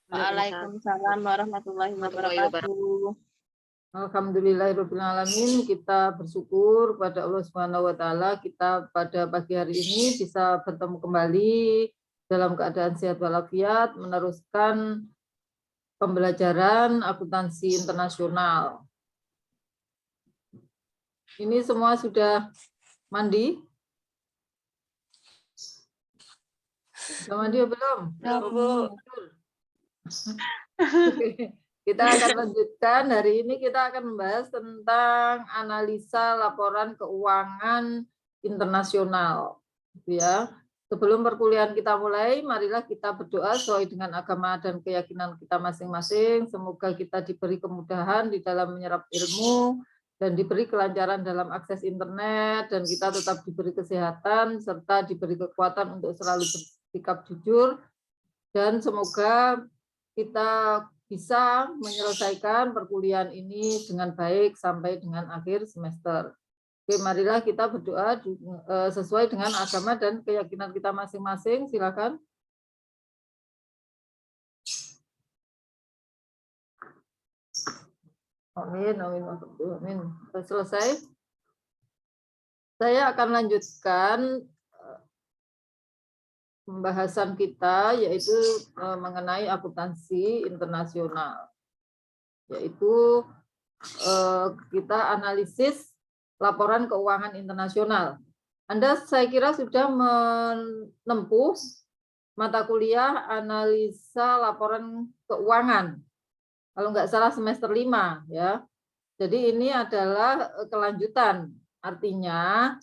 Waalaikumsalam warahmatullahi wabarakatuh. Alhamdulillahirabbil alamin, kita bersyukur kepada Allah Subhanahu wa taala kita pada pagi hari ini bisa bertemu kembali dalam keadaan sehat walafiat meneruskan pembelajaran akuntansi internasional. Ini semua sudah mandi? Sudah mandi atau belum? Belum. Kita akan lanjutkan. Hari ini kita akan membahas tentang analisa laporan keuangan internasional. Ya. Sebelum perkuliahan kita mulai, marilah kita berdoa sesuai dengan agama dan keyakinan kita masing-masing. Semoga kita diberi kemudahan di dalam menyerap ilmu dan diberi kelancaran dalam akses internet, dan kita tetap diberi kesehatan serta diberi kekuatan untuk selalu bersikap jujur, dan semoga kita bisa menyelesaikan perkuliahan ini dengan baik sampai dengan akhir semester. Oke, marilah kita berdoa sesuai dengan agama dan keyakinan kita masing-masing. Silakan. Amin, amin, amin. Selesai. Saya akan lanjutkan pembahasan kita, yaitu mengenai akuntansi internasional, yaitu kita analisis laporan keuangan internasional. Anda saya kira sudah menempuh mata kuliah analisa laporan keuangan, kalau nggak salah semester 5 ya. Jadi ini adalah kelanjutan, artinya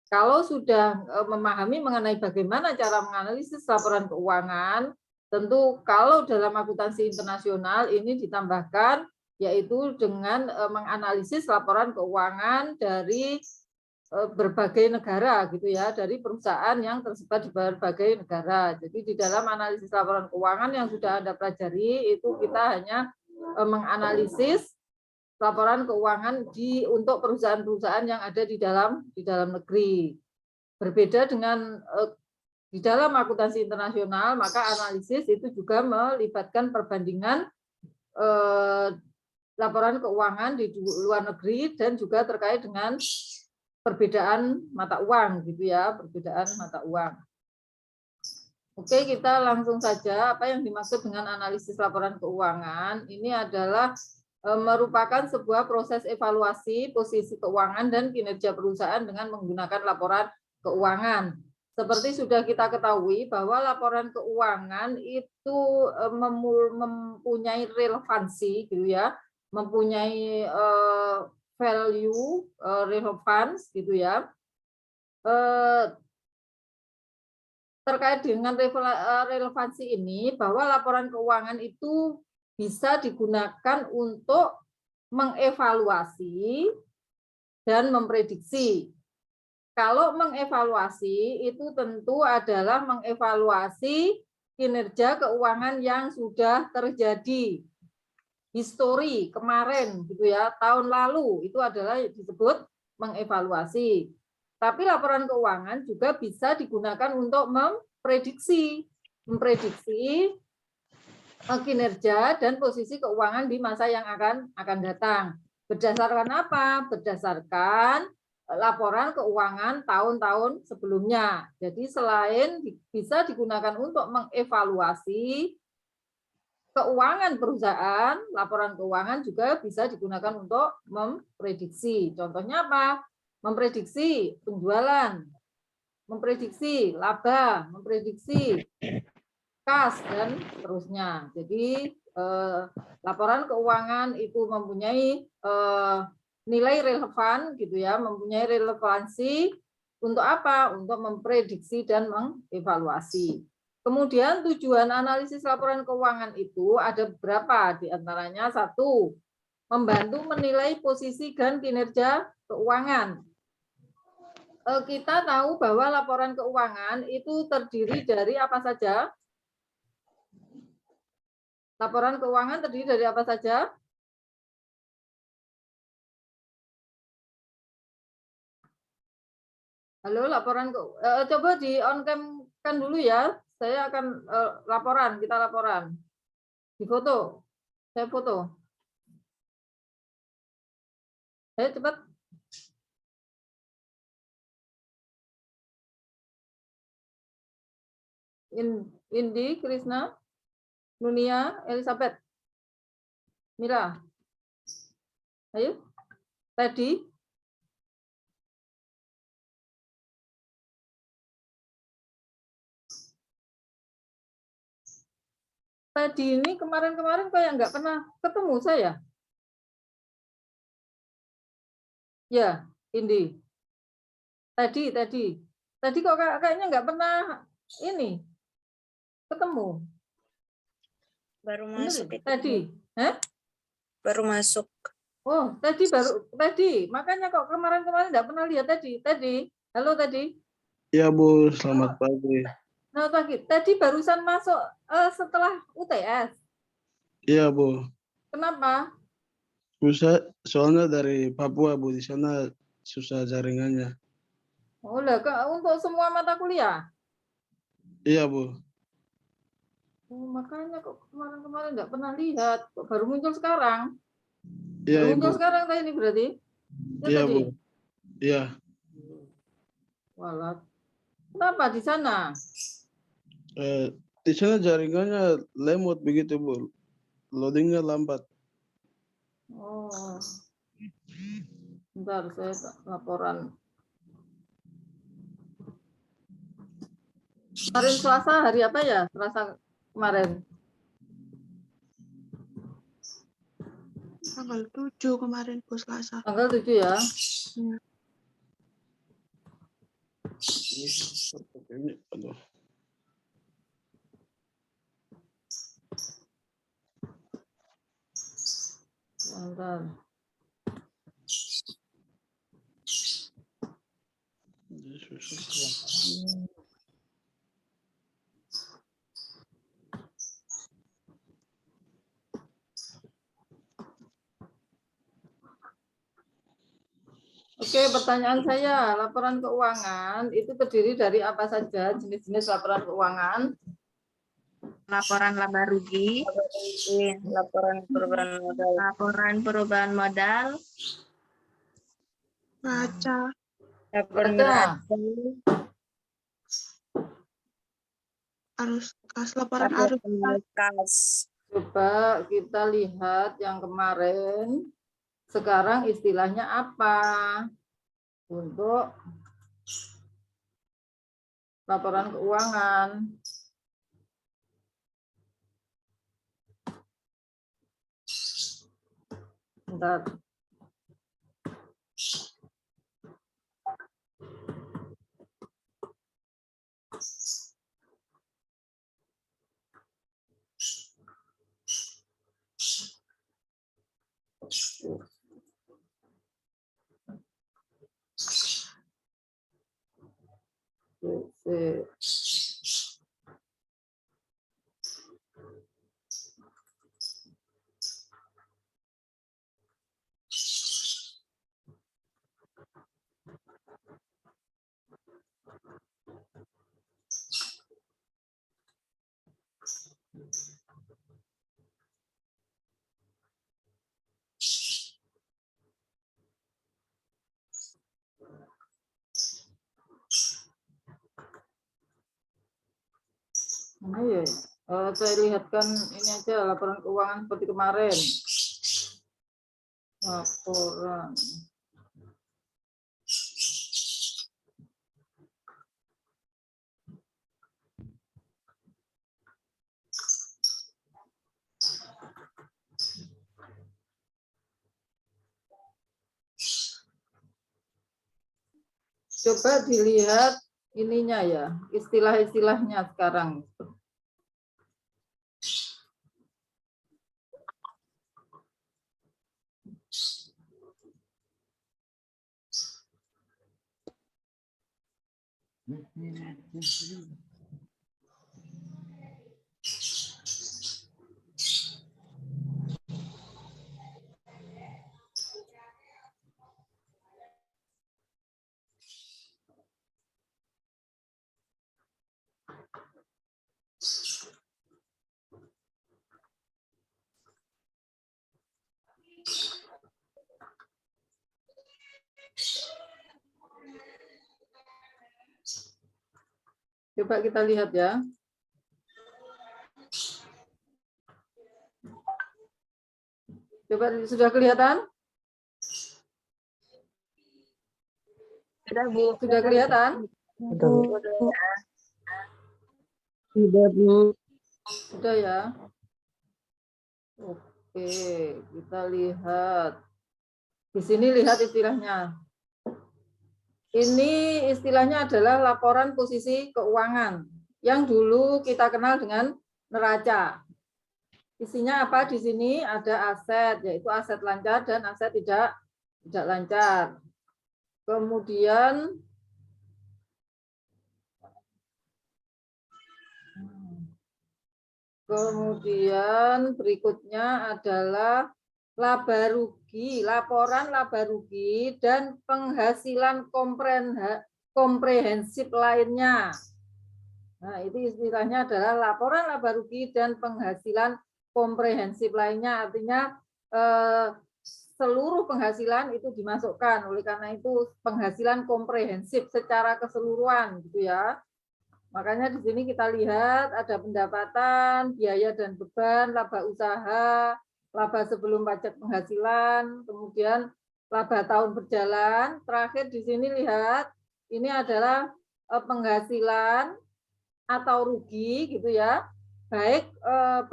kalau sudah memahami mengenai bagaimana cara menganalisis laporan keuangan, tentu kalau dalam akuntansi internasional ini ditambahkan, yaitu dengan menganalisis laporan keuangan dari berbagai negara gitu ya, dari perusahaan yang tersebar di berbagai negara. Jadi di dalam analisis laporan keuangan yang sudah Anda pelajari itu kita hanya menganalisis laporan keuangan untuk perusahaan-perusahaan yang ada di dalam negeri. Berbeda dengan di dalam akuntansi internasional, maka analisis itu juga melibatkan perbandingan laporan keuangan di luar negeri dan juga terkait dengan perbedaan mata uang gitu ya, perbedaan mata uang. Oke, kita langsung saja. Apa yang dimaksud dengan analisis laporan keuangan? Ini adalah merupakan sebuah proses evaluasi posisi keuangan dan kinerja perusahaan dengan menggunakan laporan keuangan. Seperti sudah kita ketahui bahwa laporan keuangan itu mempunyai relevansi gitu ya, mempunyai value relevance gitu ya. Terkait dengan relevansi ini, bahwa laporan keuangan itu bisa digunakan untuk mengevaluasi dan memprediksi. Kalau mengevaluasi itu tentu adalah mengevaluasi kinerja keuangan yang sudah terjadi, histori kemarin gitu ya, tahun lalu, itu adalah disebut mengevaluasi. Tapi laporan keuangan juga bisa digunakan untuk memprediksi kinerja dan posisi keuangan di masa yang akan datang. Berdasarkan apa? Berdasarkan laporan keuangan tahun-tahun sebelumnya. Jadi selain bisa digunakan untuk mengevaluasi keuangan perusahaan, laporan keuangan juga bisa digunakan untuk memprediksi. Contohnya apa? Memprediksi penjualan, memprediksi laba, memprediksi kas, dan seterusnya. Jadi laporan keuangan itu mempunyai nilai relevan gitu ya, mempunyai relevansi untuk apa? Untuk memprediksi dan mengevaluasi. Kemudian tujuan analisis laporan keuangan itu ada beberapa, di antaranya satu, membantu menilai posisi dan kinerja keuangan. Kita tahu bahwa laporan keuangan itu terdiri dari apa saja? Laporan keuangan terdiri dari apa saja? Halo, laporan coba di on cam kan dulu ya. Saya akan laporan, kita laporan. Di foto. Saya foto. Ayo cepat. Indi, Krisna, Nunia, Elizabeth, Mira. Ayo. Teddy. Teddy ini kemarin-kemarin kayak nggak pernah ketemu saya. Ya, Indi. Tadi kok kayaknya nggak pernah ini ketemu. Baru Bener, masuk itu. tadi. Hah? Baru masuk. Oh, tadi. Makanya kok kemarin-kemarin nggak pernah lihat tadi. Halo tadi. Ya Bu, selamat pagi. Nah, pagi. Tadi barusan masuk setelah UTS. Iya Bu, Kenapa? soalnya dari Papua Bu, di sana susah jaringannya. Oh, lah, untuk semua mata kuliah. Iya Bu, Oh, makanya kok kemarin-kemarin nggak pernah lihat. Kok baru muncul sekarang? iya Baru Ibu, muncul sekarang tadi berarti? Ya, iya tadi. Bu, iya. Walah. Kenapa di sana? Di sana jaringannya lemot begitu Bu, loadingnya lambat. Oh, bentar saya laporan. Kemarin Selasa hari apa ya? Selasa kemarin. Tanggal 7 kemarin Bu, Selasa. Tanggal 7 ya. Ini, aduh. Bentar. Ini susah. Oke, pertanyaan saya, laporan keuangan itu terdiri dari apa saja jenis-jenis laporan keuangan? Laporan laba rugi, Laporan perubahan modal. laporan perubahan modal, Raca, Laporan Ada. neraca. arus kas, laporan arus kas. Kas. Coba kita lihat yang kemarin. Sekarang istilahnya apa? Untuk laporan keuangan. Bentar. Nah, ya. Saya lihatkan ini aja laporan keuangan seperti kemarin. Laporan. Coba dilihat ininya ya, istilah-istilahnya sekarang. Coba kita lihat ya. Coba sudah kelihatan? Sudah, Bu. Sudah kelihatan? Sudah, Bu. Sudah ya. Oke, kita lihat. Di sini lihat istilahnya. Ini istilahnya adalah laporan posisi keuangan yang dulu kita kenal dengan neraca. Isinya apa di sini? Ada aset, yaitu aset lancar dan aset tidak lancar. Kemudian berikutnya adalah laba rugi, laporan laba rugi dan penghasilan komprehensif lainnya. Nah, itu istilahnya adalah laporan laba rugi dan penghasilan komprehensif lainnya, artinya seluruh penghasilan itu dimasukkan. Oleh karena itu penghasilan komprehensif secara keseluruhan gitu ya. Makanya di sini kita lihat ada pendapatan, biaya dan beban, laba usaha, laba sebelum pajak penghasilan, kemudian laba tahun berjalan. Terakhir di sini lihat ini adalah penghasilan atau rugi gitu ya. Baik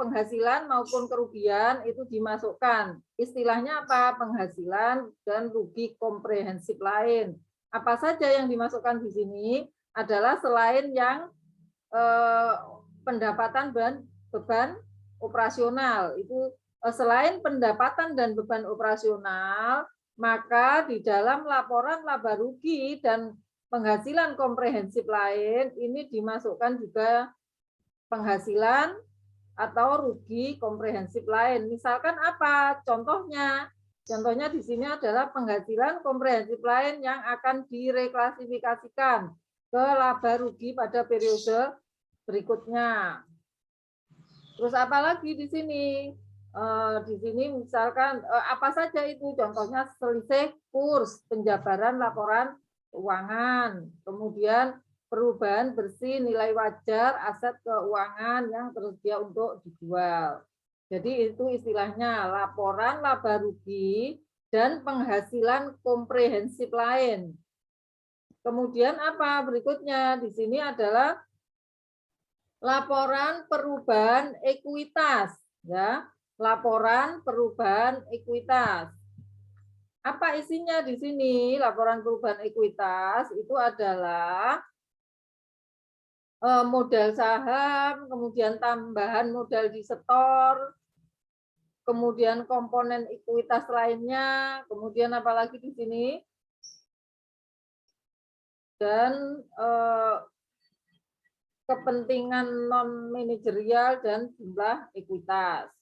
penghasilan maupun kerugian itu dimasukkan. Istilahnya apa? Penghasilan dan rugi komprehensif lain. Apa saja yang dimasukkan di sini adalah selain yang pendapatan dan beban operasional. Itu selain pendapatan dan beban operasional, maka di dalam laporan laba rugi dan penghasilan komprehensif lain ini dimasukkan juga penghasilan atau rugi komprehensif lain. Misalkan apa? Contohnya di sini adalah penghasilan komprehensif lain yang akan direklasifikasikan ke laba rugi pada periode berikutnya. Terus apa lagi di sini? Di sini misalkan apa saja itu? Contohnya selisih kurs, penjabaran laporan keuangan, kemudian perubahan bersih nilai wajar aset keuangan yang tersedia untuk dijual. Jadi itu istilahnya laporan laba rugi dan penghasilan komprehensif lain. Kemudian apa berikutnya? Di sini adalah laporan perubahan ekuitas, ya. Laporan perubahan ekuitas. Apa isinya di sini? Laporan perubahan ekuitas itu adalah modal saham, kemudian tambahan modal di setor, kemudian komponen ekuitas lainnya, kemudian apa lagi di sini? Dan kepentingan non manajerial dan jumlah ekuitas.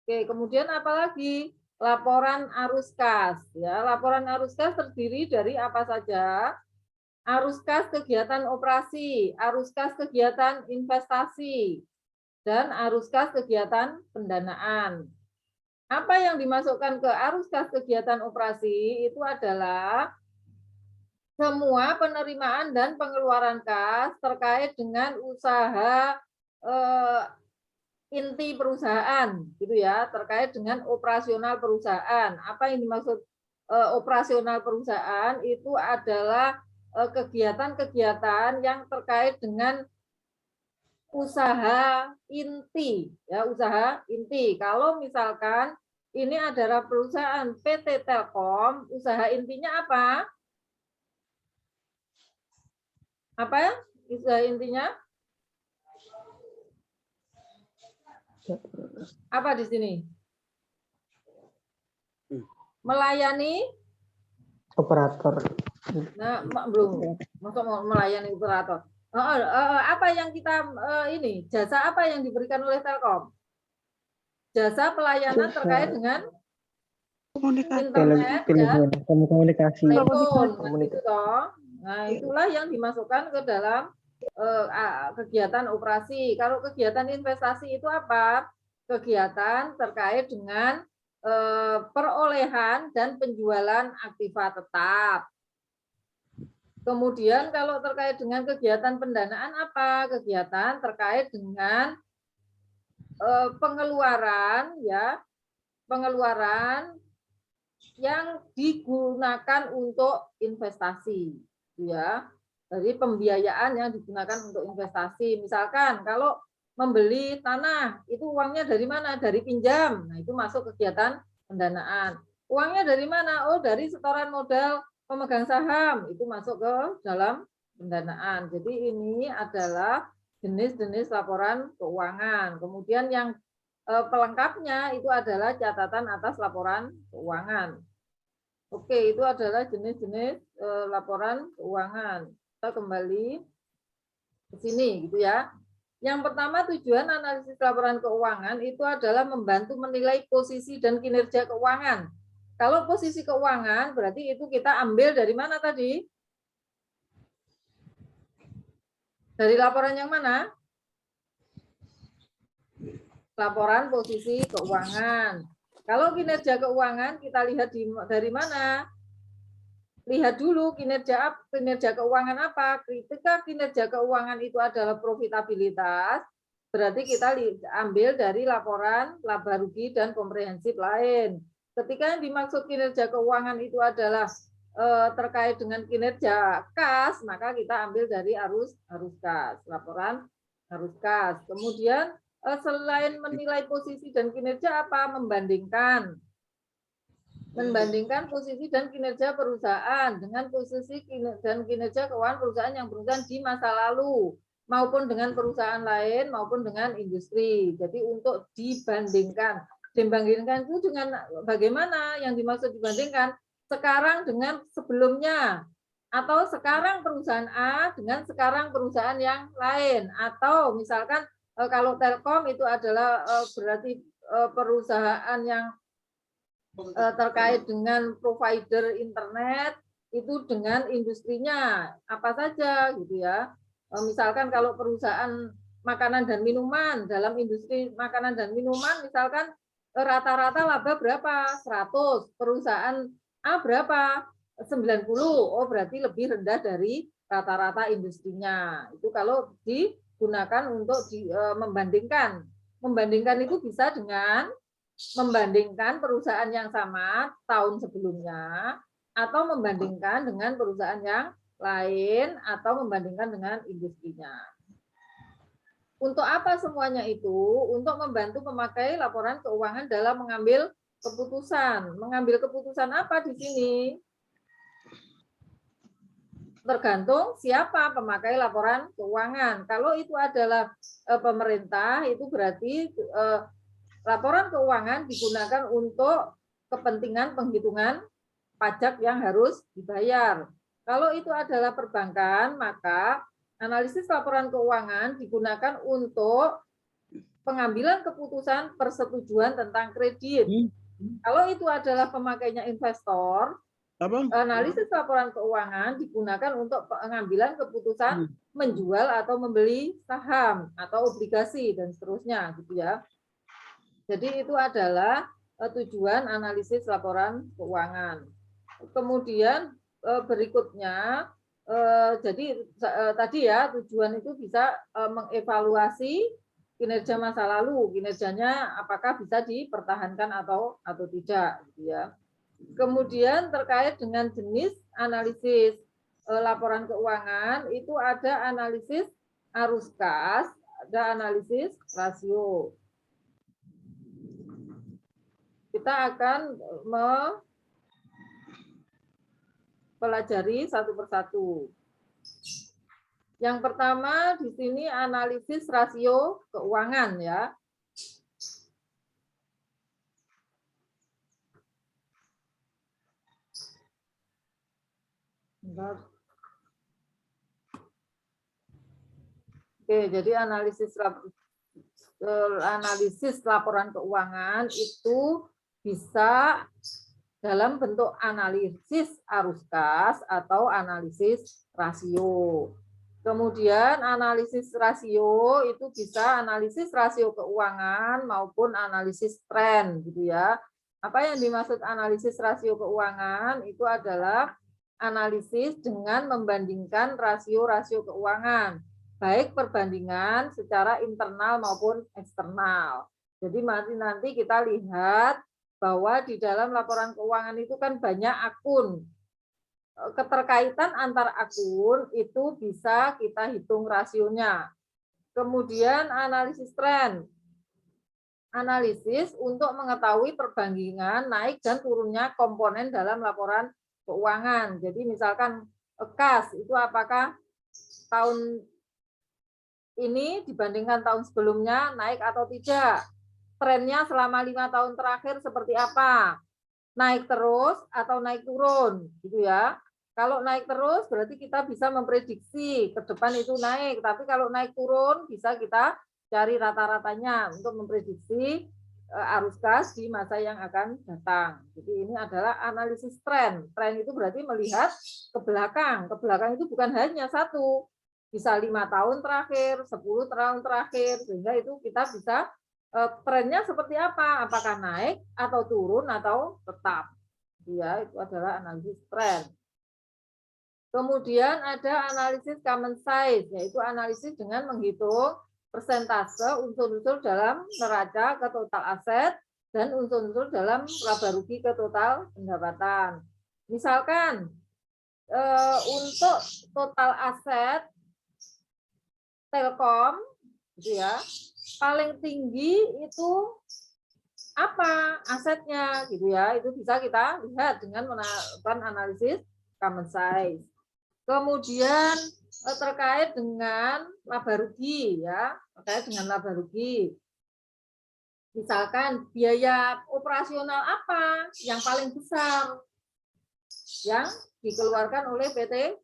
Oke, kemudian apalagi laporan arus kas. Ya, laporan arus kas terdiri dari apa saja? Arus kas kegiatan operasi, arus kas kegiatan investasi, dan arus kas kegiatan pendanaan. Apa yang dimasukkan ke arus kas kegiatan operasi itu adalah semua penerimaan dan pengeluaran kas terkait dengan usaha inti perusahaan, gitu ya, terkait dengan operasional perusahaan. Apa yang dimaksud operasional perusahaan itu adalah kegiatan-kegiatan yang terkait dengan usaha inti, ya, usaha inti. Kalau misalkan ini adalah perusahaan PT Telkom, usaha intinya apa? Apa ya usaha intinya? Apa di sini? Melayani operator. Nah, belum. Masuk melayani operator. Apa yang kita ini? Jasa apa yang diberikan oleh Telkom? Jasa pelayanan terkait dengan Komunikasi. internet dan komunikasi. telepon. Gitu toh. Nah, itulah yang dimasukkan ke dalam kegiatan operasi. Kalau kegiatan investasi itu apa? Kegiatan terkait dengan perolehan dan penjualan aktiva tetap. Kemudian kalau terkait dengan kegiatan pendanaan apa? Kegiatan terkait dengan pengeluaran ya, pengeluaran yang digunakan untuk investasi ya. Dari pembiayaan yang digunakan untuk investasi. Misalkan kalau membeli tanah, itu uangnya dari mana? Dari pinjam. Nah, itu masuk kegiatan pendanaan. Uangnya dari mana? Oh, dari setoran modal pemegang saham. Itu masuk ke dalam pendanaan. Jadi ini adalah jenis-jenis laporan keuangan. Kemudian yang pelengkapnya itu adalah catatan atas laporan keuangan. Oke, itu adalah jenis-jenis laporan keuangan. Kita kembali ke sini gitu ya. Yang pertama, tujuan analisis laporan keuangan itu adalah membantu menilai posisi dan kinerja keuangan. Kalau posisi keuangan berarti itu kita ambil dari mana tadi? Dari laporan yang mana? Laporan posisi keuangan. Kalau kinerja keuangan kita lihat dari mana? Lihat dulu kinerja keuangan apa. Ketika kinerja keuangan itu adalah profitabilitas, berarti kita ambil dari laporan laba rugi dan komprehensif lain. Ketika yang dimaksud kinerja keuangan itu adalah terkait dengan kinerja kas, maka kita ambil dari arus kas, laporan arus kas. Kemudian selain menilai posisi dan kinerja apa? Membandingkan posisi dan kinerja perusahaan dengan posisi dan kinerja keuangan perusahaan yang berusaha di masa lalu maupun dengan perusahaan lain maupun dengan industri. Jadi untuk dibandingkan itu dengan bagaimana yang dimaksud dibandingkan sekarang dengan sebelumnya atau sekarang perusahaan A dengan sekarang perusahaan yang lain atau misalkan kalau Telkom itu adalah berarti perusahaan yang terkait dengan provider internet itu dengan industrinya apa saja gitu ya. Misalkan kalau perusahaan makanan dan minuman, dalam industri makanan dan minuman misalkan rata-rata laba berapa? 100. Perusahaan A berapa? 90. Oh, berarti lebih rendah dari rata-rata industrinya. Itu kalau digunakan untuk membandingkan. Membandingkan itu bisa dengan membandingkan perusahaan yang sama tahun sebelumnya atau membandingkan dengan perusahaan yang lain atau membandingkan dengan industrinya. Untuk apa semuanya itu? Untuk membantu pemakai laporan keuangan dalam mengambil keputusan. Mengambil keputusan apa di sini? Tergantung siapa pemakai laporan keuangan. Kalau itu adalah pemerintah, itu berarti laporan keuangan digunakan untuk kepentingan penghitungan pajak yang harus dibayar. Kalau itu adalah perbankan, maka analisis laporan keuangan digunakan untuk pengambilan keputusan persetujuan tentang kredit. Kalau itu adalah pemakainya investor, analisis laporan keuangan digunakan untuk pengambilan keputusan menjual atau membeli saham atau obligasi dan seterusnya, gitu ya. Jadi itu adalah tujuan analisis laporan keuangan. Kemudian berikutnya, jadi tadi ya tujuan itu bisa mengevaluasi kinerja masa lalu, kinerjanya apakah bisa dipertahankan atau tidak, gitu ya. Kemudian terkait dengan jenis analisis laporan keuangan itu ada analisis arus kas, ada analisis rasio. Kita akan mempelajari satu persatu. Yang pertama di sini analisis rasio keuangan ya. Oke, jadi analisis laporan keuangan itu bisa dalam bentuk analisis arus kas atau analisis rasio. Kemudian analisis rasio itu bisa analisis rasio keuangan maupun analisis tren gitu ya. Apa yang dimaksud analisis rasio keuangan itu adalah analisis dengan membandingkan rasio-rasio keuangan, baik perbandingan secara internal maupun eksternal. Jadi nanti kita lihat bahwa di dalam laporan keuangan itu kan banyak akun. Keterkaitan antar akun itu bisa kita hitung rasionya. Kemudian analisis tren. Analisis untuk mengetahui perbandingan naik dan turunnya komponen dalam laporan keuangan. Jadi misalkan kas itu apakah tahun ini dibandingkan tahun sebelumnya naik atau tidak? Trennya selama 5 tahun terakhir seperti apa? Naik terus atau naik turun, gitu ya. Kalau naik terus berarti kita bisa memprediksi ke depan itu naik, tapi kalau naik turun bisa kita cari rata-ratanya untuk memprediksi arus kas di masa yang akan datang. Jadi ini adalah analisis tren. Tren itu berarti melihat ke belakang. Ke belakang itu bukan hanya satu, bisa 5 tahun terakhir, 10 tahun terakhir, sehingga itu kita bisa trennya seperti apa, apakah naik atau turun atau tetap. Ya, itu adalah analisis tren. Kemudian ada analisis common size, yaitu analisis dengan menghitung persentase unsur-unsur dalam neraca ke total aset dan unsur-unsur dalam laba rugi ke total pendapatan. Misalkan untuk total aset Telkom, gitu ya, paling tinggi itu apa asetnya, gitu ya, itu bisa kita lihat dengan melakukan analisis common size. Kemudian terkait dengan laba rugi, ya, terkait dengan laba rugi. Misalkan biaya operasional apa yang paling besar yang dikeluarkan oleh PT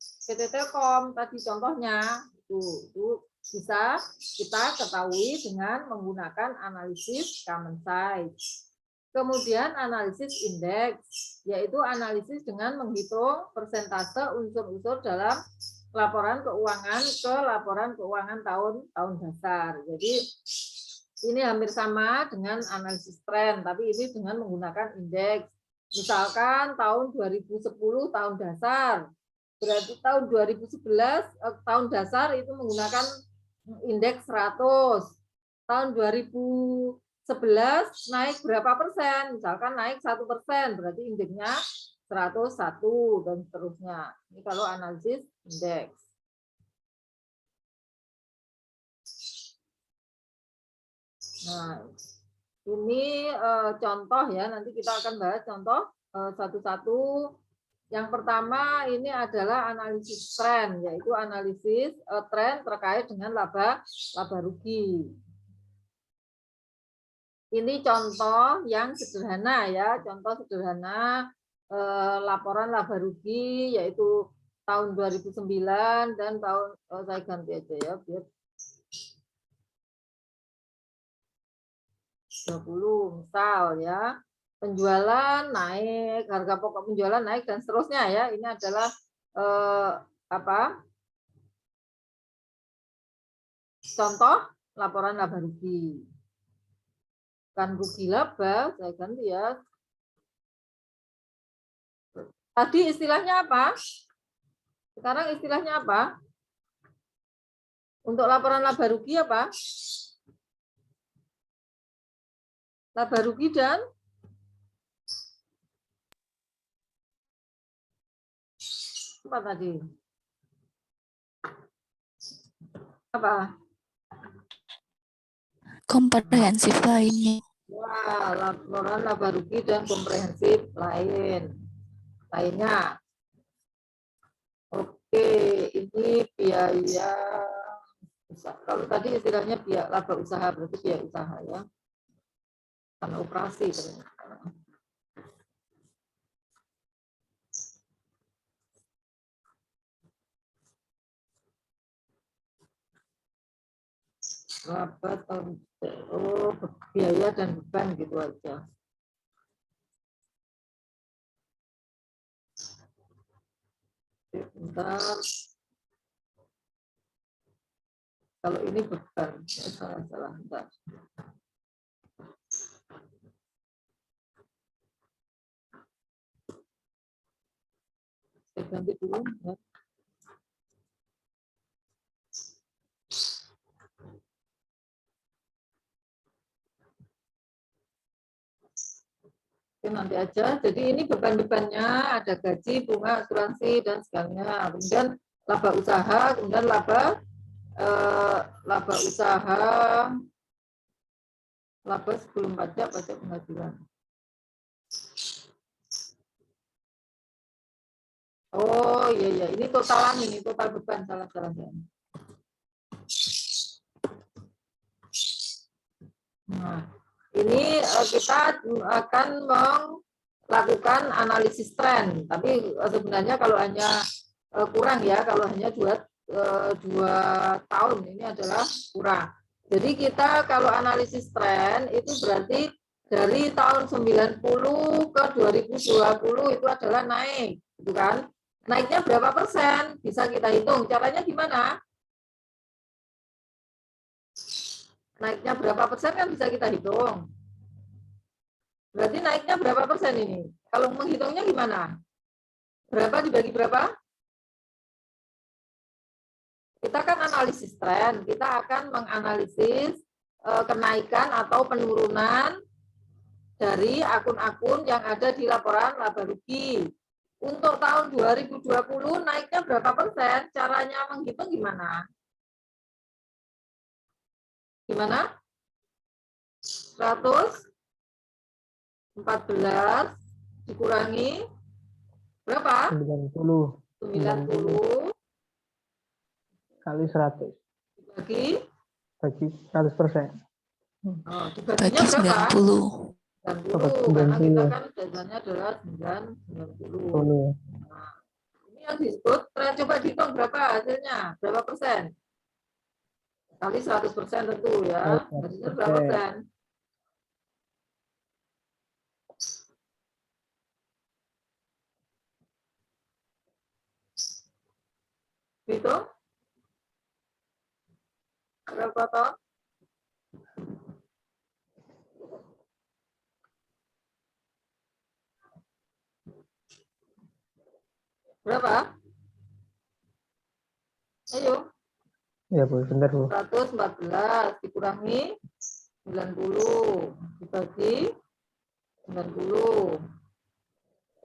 Telkom tadi contohnya, itu bisa kita ketahui dengan menggunakan analisis common size. Kemudian analisis indeks, yaitu analisis dengan menghitung persentase unsur-unsur dalam laporan keuangan ke laporan keuangan tahun dasar. Jadi ini hampir sama dengan analisis tren, tapi ini dengan menggunakan indeks. Misalkan tahun 2010 tahun dasar, berarti tahun 2011 tahun dasar itu menggunakan indeks 100. Tahun 2011 naik berapa persen? Misalkan naik 1%, berarti indeksnya 101 dan seterusnya. Ini kalau analisis indeks. Nah, ini contoh ya, nanti kita akan bahas contoh satu-satu. Yang pertama ini adalah analisis tren, yaitu analisis tren terkait dengan laba rugi. Ini contoh yang sederhana ya, contoh sederhana laporan laba rugi yaitu tahun 2009 dan tahun saya ganti aja ya biar 20 misal ya. Penjualan naik, harga pokok penjualan naik dan seterusnya ya. Ini adalah contoh laporan laba rugi. Kan rugi laba, saya ganti ya. Tadi istilahnya apa? Sekarang istilahnya apa? Untuk laporan laba rugi apa? Laba rugi dan apa tadi? Apa? Komprehensif lainnya. Wah, laporan laba rugi dan komprehensif lainnya. Oke, ini biaya usaha. Kalau tadi istilahnya biaya laba usaha, berarti biaya usaha ya. Karena operasi. Laba biaya dan beban gitu aja. Bentar. Kalau ini beban, salah bentar. ganti dulu. Ya. Oke, nanti aja. Jadi ini beban-bebannya ada gaji, bunga, asuransi, dan segalanya. Kemudian laba usaha, kemudian laba usaha, laba sebelum pajak, pajak penghasilan. Oh iya, ini totalan ini, total beban, salah. Nah, ini kita akan melakukan analisis tren, tapi sebenarnya kalau hanya kurang ya, kalau hanya 2 tahun ini adalah kurang. Jadi kita kalau analisis tren itu berarti dari tahun 90 ke 2020 itu adalah naik, gitu kan? Naiknya berapa persen? Bisa kita hitung. Caranya gimana? Naiknya berapa persen kan bisa kita hitung. Berarti naiknya berapa persen ini? Kalau menghitungnya gimana? Berapa dibagi berapa? Kita kan analisis tren, kita akan menganalisis kenaikan atau penurunan dari akun-akun yang ada di laporan laba rugi. Untuk tahun 2020 naiknya berapa persen? Caranya menghitung gimana? Gimana? 114 dikurangi berapa? 90 kali 100 dibagi bagi 100%. dibaginya Bagi berapa? 90. 90 karena kita kan biasanya adalah 90. Nah, ini yang disebut tren. Coba dihitung berapa hasilnya, berapa persen? Kali 100% tentu ya. Hasilnya berapa persen? Hitung? Berapa toh? Berapa? Ayo. Ya Bu, bentar Bu. 114 dikurangi 90 dibagi 90.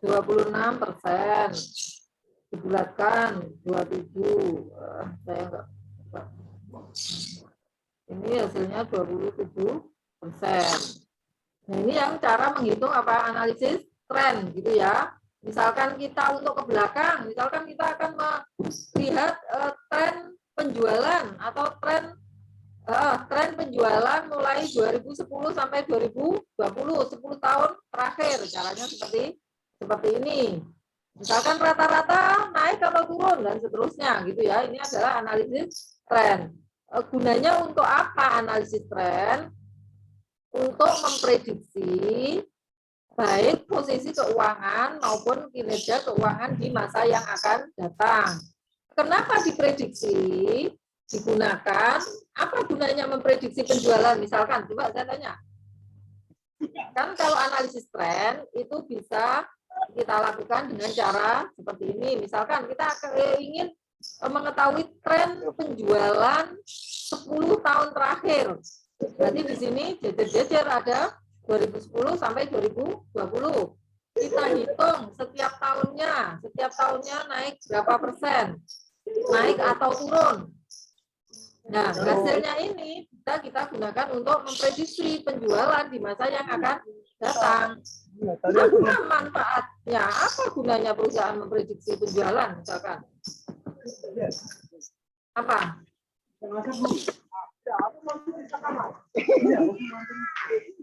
26% dibulatkan 27. Saya enggak. Ini hasilnya 27%. Nah, ini yang cara menghitung apa analisis tren gitu ya. Misalkan kita untuk ke belakang, misalkan kita akan melihat tren penjualan atau tren penjualan mulai 2010 sampai 2020, 10 tahun terakhir. Caranya seperti ini. Misalkan rata-rata naik atau turun dan seterusnya gitu ya. Ini adalah analisis tren. Gunanya untuk apa analisis tren? Untuk memprediksi baik posisi keuangan maupun kinerja keuangan di masa yang akan datang. Kenapa diprediksi? Digunakan, apa gunanya memprediksi penjualan? Misalkan, coba saya tanya. Kan kalau analisis tren itu bisa kita lakukan dengan cara seperti ini. Misalkan kita ingin mengetahui tren penjualan 10 tahun terakhir. Berarti di sini jejer-jejer ada 2010 sampai 2020. Kita hitung setiap tahunnya naik berapa persen, naik atau turun. Nah, hasilnya ini kita gunakan untuk memprediksi penjualan di masa yang akan datang. Apa manfaatnya? Apa gunanya perusahaan memprediksi penjualan, misalkan? Apa?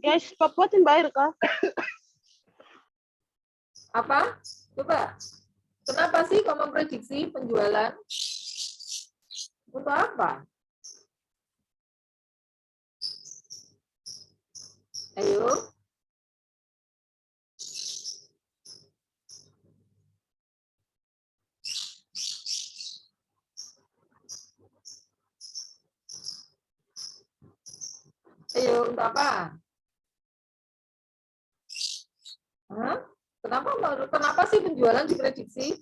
Guys, papatin bayar kah? Apa? Coba. Kenapa sih kok memprediksi penjualan? Untuk apa? Ayo. Ayo, untuk apa? Hah? Kenapa sih penjualan diprediksi?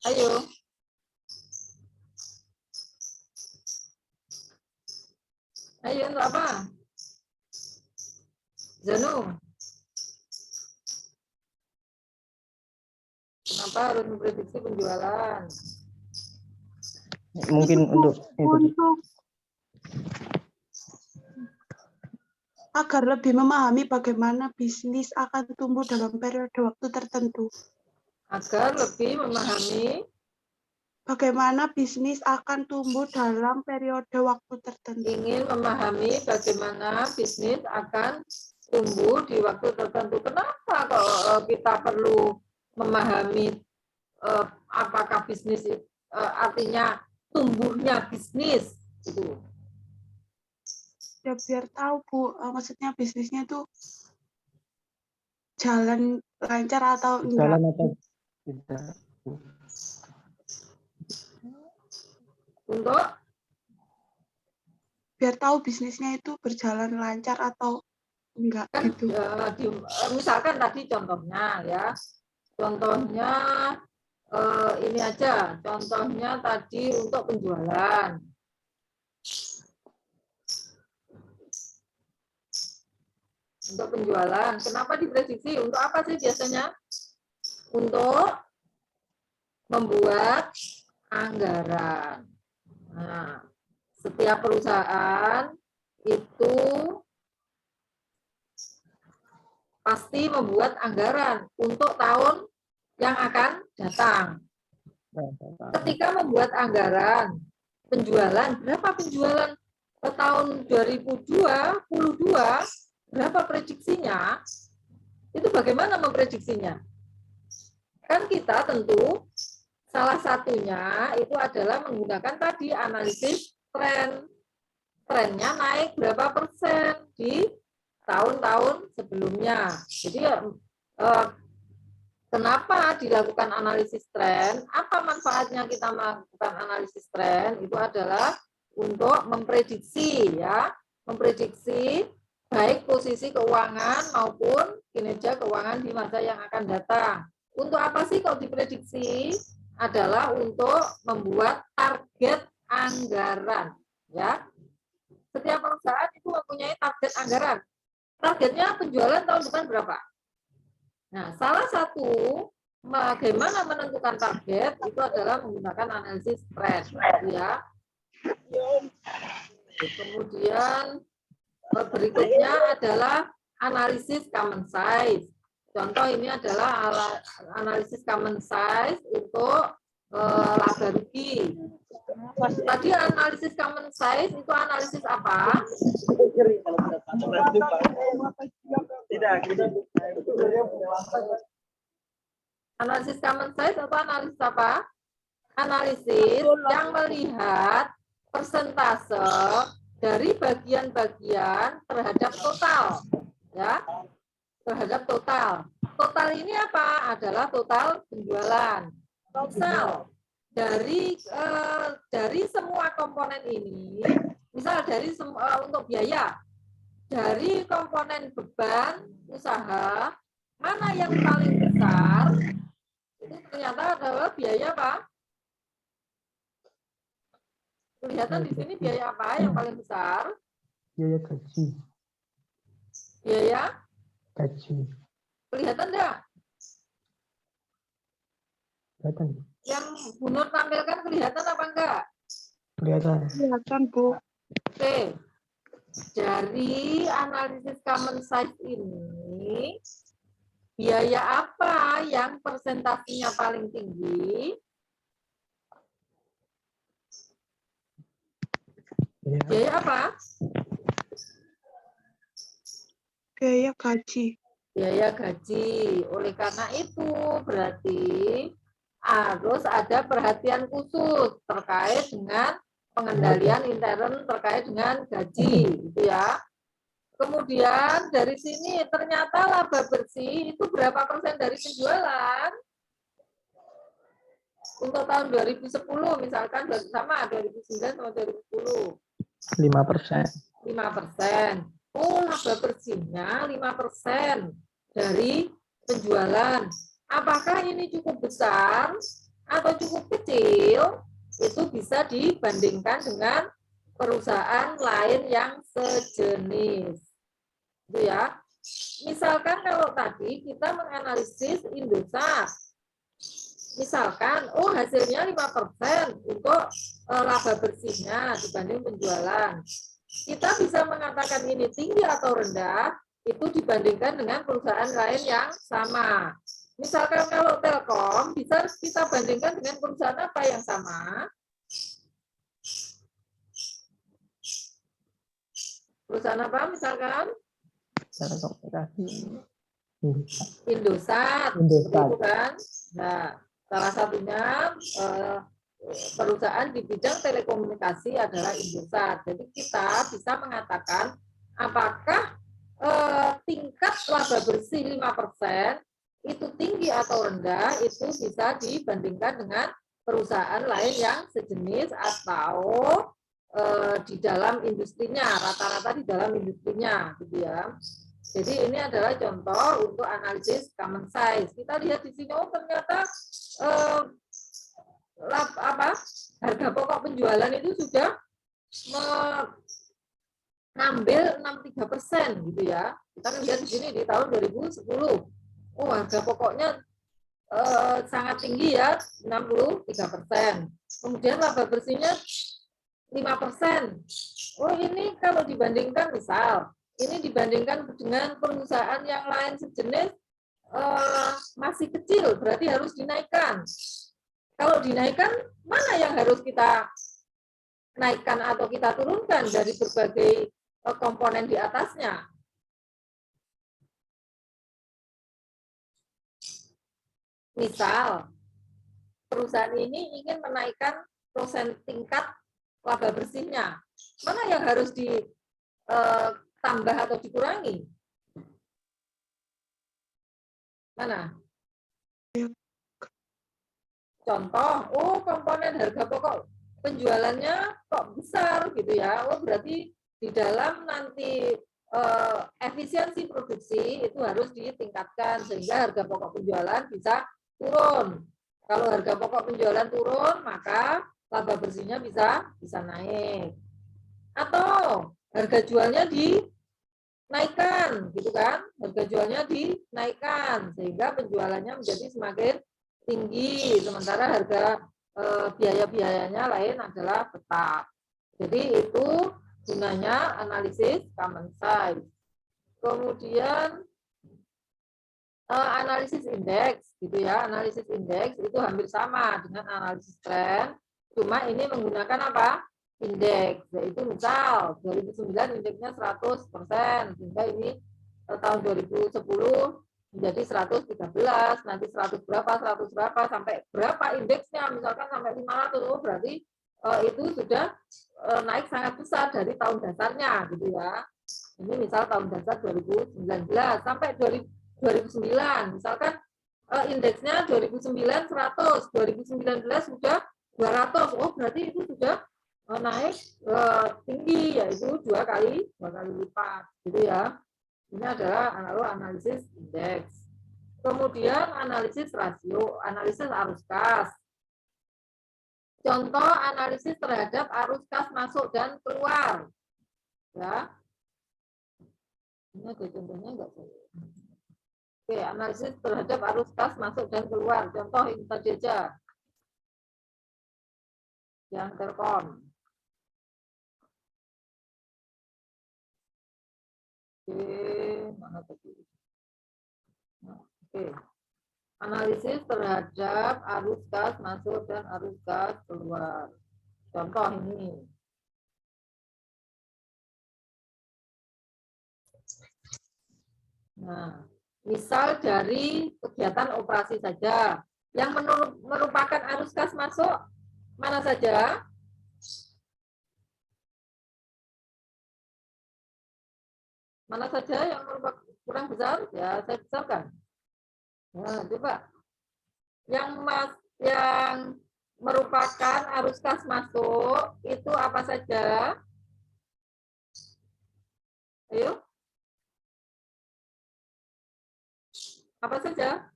Ayo. Ayo, untuk apa? Zanu. Kenapa harus memprediksi penjualan? Mungkin untuk itu. Untuk agar lebih memahami bagaimana bisnis akan tumbuh dalam periode waktu tertentu. Agar lebih memahami Bagaimana bisnis akan tumbuh dalam periode waktu tertentu. ingin memahami bagaimana bisnis akan tumbuh di waktu tertentu. Kenapa kok kita perlu memahami apakah bisnis artinya tumbuhnya bisnis itu? Ya biar tahu Bu, maksudnya bisnisnya itu jalan lancar atau enggak. Jalan atau tidak. Untuk Biar tahu bisnisnya itu berjalan lancar atau enggak kan gitu. misalkan tadi contohnya ya, contohnya ini aja, contohnya tadi untuk penjualan. Untuk penjualan, kenapa diprediksi? Untuk apa sih biasanya? Untuk membuat anggaran. Nah, setiap perusahaan itu pasti membuat anggaran untuk tahun yang akan datang. Ketika membuat anggaran penjualan, berapa penjualan tahun 2022, berapa prediksinya? Itu bagaimana memprediksinya? Kan kita tentu salah satunya itu adalah menggunakan tadi analisis tren. Trennya naik berapa persen di tahun-tahun sebelumnya. Jadi kenapa dilakukan analisis tren? Apa manfaatnya kita melakukan analisis tren? Itu adalah untuk memprediksi ya, memprediksi baik posisi keuangan maupun kinerja keuangan di masa yang akan datang. Untuk apa sih kalau diprediksi? Adalah untuk membuat target anggaran ya. Setiap perusahaan itu mempunyai target anggaran. Targetnya penjualan tahun depan berapa? Nah, salah satu bagaimana menentukan target itu adalah menggunakan analisis tren ya. Kemudian berikutnya adalah analisis common size. Contoh ini adalah analisis common size untuk laba rugi. Tadi analisis common size itu analisis apa? Analisis common size atau analisis apa? Analisis yang melihat persentase dari bagian-bagian terhadap total, ya, terhadap total. Total ini apa? Adalah total penjualan. Misal dari semua komponen ini, misal dari untuk biaya, dari komponen beban usaha, mana yang paling besar? Itu ternyata adalah biaya apa? Kelihatan di sini biaya apa yang paling besar? Biaya gaji. Biaya? Gaji. Kelihatan enggak? Kelihatan. Yang Bu Nur tampilkan kelihatan apa enggak? Kelihatan. Kelihatan Bu. Oke. Dari analisis common size ini, biaya apa yang persentasenya paling tinggi? Biaya apa? Biaya gaji. Biaya gaji. Oleh karena itu berarti harus ada perhatian khusus terkait dengan pengendalian intern terkait dengan gaji, gitu ya. Kemudian dari sini ternyata laba bersih itu berapa persen dari penjualan? Untuk tahun 2010 misalkan sama 2009 sama 2010. 5%. 5%. Oh, laba bersihnya 5% dari penjualan. Apakah ini cukup besar atau cukup kecil, itu bisa dibandingkan dengan perusahaan lain yang sejenis. Itu ya. Misalkan kalau tadi kita menganalisis Indosat, misalkan, oh hasilnya 5% untuk laba bersihnya dibanding penjualan. Kita bisa mengatakan ini tinggi atau rendah, itu dibandingkan dengan perusahaan lain yang sama. Misalkan kalau Telkom, bisa kita bandingkan dengan perusahaan apa yang sama? Perusahaan apa misalkan? Telekomunikasi. Indosat, Indosat. gitu kan? Nah, salah satunya perusahaan di bidang telekomunikasi adalah Indosat. Jadi kita bisa mengatakan apakah tingkat laba bersih 5% itu tinggi atau rendah, itu bisa dibandingkan dengan perusahaan lain yang sejenis atau di dalam industrinya, rata-rata di dalam industrinya, gitu ya. Jadi ini adalah contoh untuk analisis common size. Kita lihat di sini, oh ternyata harga pokok penjualan itu sudah mengambil 63% gitu ya. Kita lihat di sini di tahun 2010. Oh, harga pokoknya sangat tinggi ya, 63%. Kemudian laba bersihnya 5%. Oh, ini kalau dibandingkan misal, ini dibandingkan dengan perusahaan yang lain sejenis masih kecil, berarti harus dinaikkan. Kalau dinaikkan, mana yang harus kita naikkan atau kita turunkan dari berbagai komponen di atasnya? Misal, perusahaan ini ingin menaikkan tingkat laba bersihnya. Mana yang harus ditambah atau dikurangi? Mana? Contoh, oh komponen harga pokok penjualannya kok besar gitu ya. Oh berarti di dalam nanti efisiensi produksi itu harus ditingkatkan sehingga harga pokok penjualan bisa turun. Kalau harga pokok penjualan turun, maka laba bersihnya bisa naik. Atau harga jualnya dinaikkan, gitu kan? Harga jualnya dinaikkan sehingga penjualannya menjadi semakin tinggi, sementara harga biaya-biayanya lain adalah tetap. Jadi itu gunanya analisis common size. Kemudian analisis indeks, gitu ya. Analisis indeks itu hampir sama dengan analisis tren, cuma ini menggunakan apa? Indeks, yaitu misal 2009 indeksnya 100%, sehingga ini tahun 2010 menjadi 113, nanti 100 berapa, sampai berapa indeksnya, misalkan sampai 500, oh berarti itu sudah naik sangat besar dari tahun dasarnya, gitu ya. Ini misal tahun dasar 2019 sampai 2009, misalkan indeksnya 2009 100, 2019 sudah 200, oh berarti itu sudah naik tinggi, yaitu dua kali lipat, gitu ya. Ini adalah analisis indeks. Kemudian analisis rasio, analisis arus kas. Contoh analisis terhadap arus kas masuk dan keluar. Ya. Ini ada contohnya enggak? Oke, analisis terhadap arus kas masuk dan keluar. Contoh ini tadi aja. Yang Telkom. Oke, mana tadi? Oke. Analisis terhadap arus kas masuk dan arus kas keluar. Contoh ini. Nah, misal dari kegiatan operasi saja, yang merupakan arus kas masuk mana saja? Mana saja yang kurang besar? Ya, saya besarkan. Nah, coba. Yang merupakan arus kas masuk itu apa saja? Ayo. Apa saja?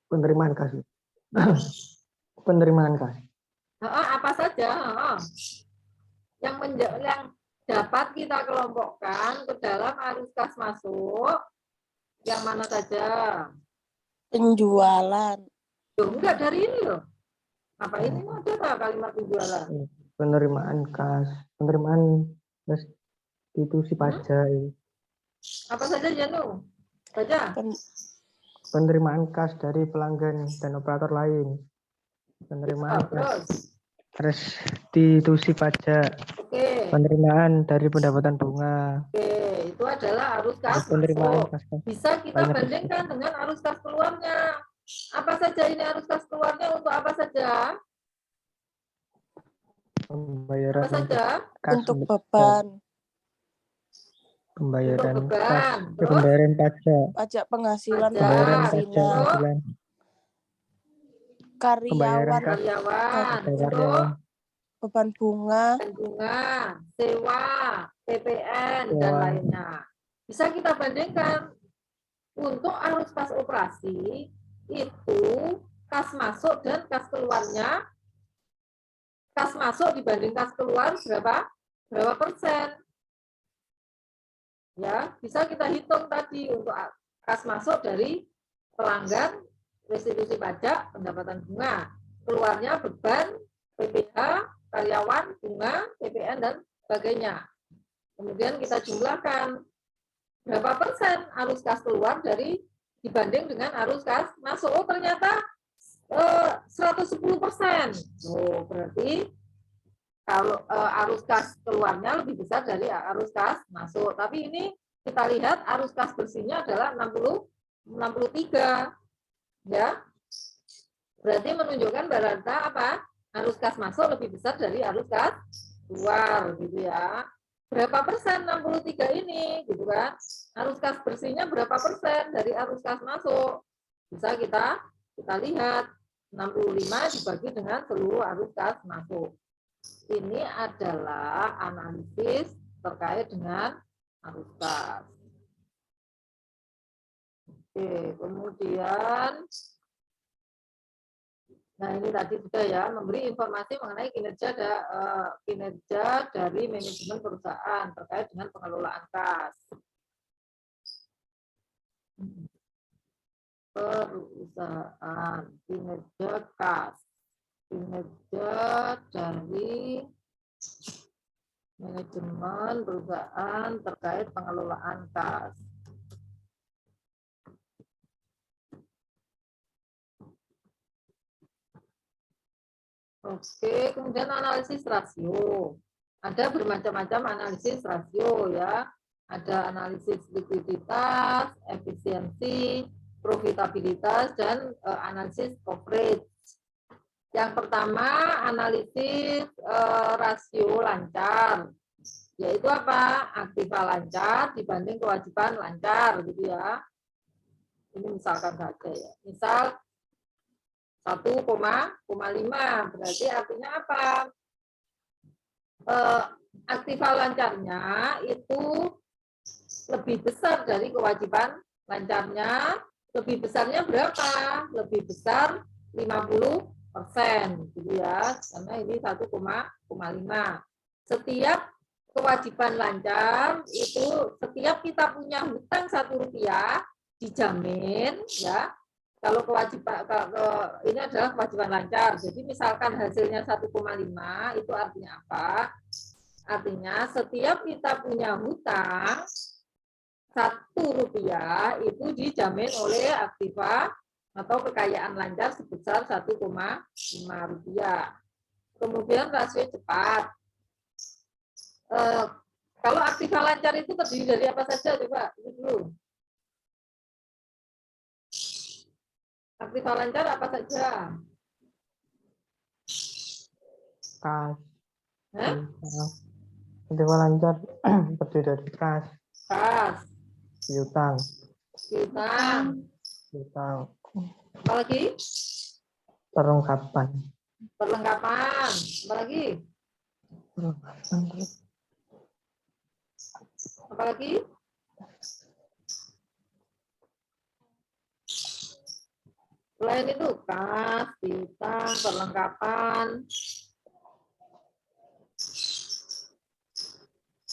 Penerimaan kas. Penerimaan kas. Apa saja yang dapat kita kelompokkan ke dalam arus kas masuk, yang mana saja? Penjualan. Loh, enggak dari ini loh. Apa ini ada tak kalimat penjualan? Penerimaan kas, penerimaan restitusi pajak. Apa saja Janu? Baca. Penerimaan kas dari pelanggan dan operator lain. Penerimaan kas restitusi pajak. Oke. Penerimaan dari pendapatan bunga. Oke, itu adalah arus kas Penerimaan masuk. kas. Bisa kita bandingkan dengan arus kas keluarnya. Apa saja ini arus kas keluarnya untuk apa saja? Pembayaran Apa saja? kas Untuk beban. Pembayaran Untuk beban. kas, Terus? pembayaran pajak. Pajak penghasilan Pajak. Pembayaran penghasilan. pajak penghasilan. Karyawan. kas. Karyawan. Untuk Karyawan. Beban bunga. bunga, sewa, PPN, dan Sewa. lainnya. Bisa kita bandingkan. Untuk arus kas operasi, itu kas masuk dan kas keluarnya, kas masuk dibanding kas keluar berapa persen? Ya, bisa kita hitung tadi untuk kas masuk dari pelanggan, restitusi pajak, pendapatan bunga, keluarnya beban, PPh, karyawan, bunga, PPN, dan sebagainya. Kemudian kita jumlahkan berapa persen arus kas keluar dibanding dengan arus kas masuk. Oh, ternyata 110%. Oh, berarti kalau arus kas keluarnya lebih besar dari arus kas masuk. Tapi ini kita lihat arus kas bersihnya adalah 63. Ya. Berarti menunjukkan berarti apa? Arus kas masuk lebih besar dari arus kas keluar gitu ya. Berapa persen 63 ini gitu kan? Arus kas bersihnya berapa persen dari arus kas masuk? Bisa kita lihat 65 dibagi dengan seluruh arus kas masuk. Ini adalah analisis terkait dengan arus kas. Oke, kemudian nah ini tadi sudah ya, memberi informasi mengenai kinerja dari manajemen perusahaan terkait dengan pengelolaan kas. Perusahaan, kinerja kas. Kinerja dari manajemen perusahaan terkait pengelolaan kas. Oke, kemudian analisis rasio. Ada bermacam-macam analisis rasio ya. Ada analisis likuiditas, efisiensi, profitabilitas, dan analisis coverage. Yang pertama, analisis rasio lancar. Yaitu apa? Aktiva lancar dibanding kewajiban lancar gitu ya. Ini misalkan saja ya. Misal 1,5 berarti artinya apa? Aktiva lancarnya itu lebih besar dari kewajiban lancarnya. Lebih besarnya berapa? Lebih besar 50% gitu ya, karena ini 1,5. Setiap kewajiban lancar itu setiap kita punya hutang Rp1 dijamin ya. Kalau kewajiban ini adalah kewajiban lancar. Jadi misalkan hasilnya 1,5 itu artinya apa? Artinya setiap kita punya hutang Rp1 itu dijamin oleh aktiva atau kekayaan lancar sebesar Rp1,5. Kemudian rasio cepat. Kalau aktiva lancar itu terdiri dari apa saja coba? Ini dulu. Aktiva lancar apa saja? Kas. Hah? Aktiva lancar terdiri dari kas. Kas, Piutang. piutang, apa lagi? Perlengkapan. Perlengkapan, apa lagi? Apa lagi? Selain itu kas, piutang, perlengkapan,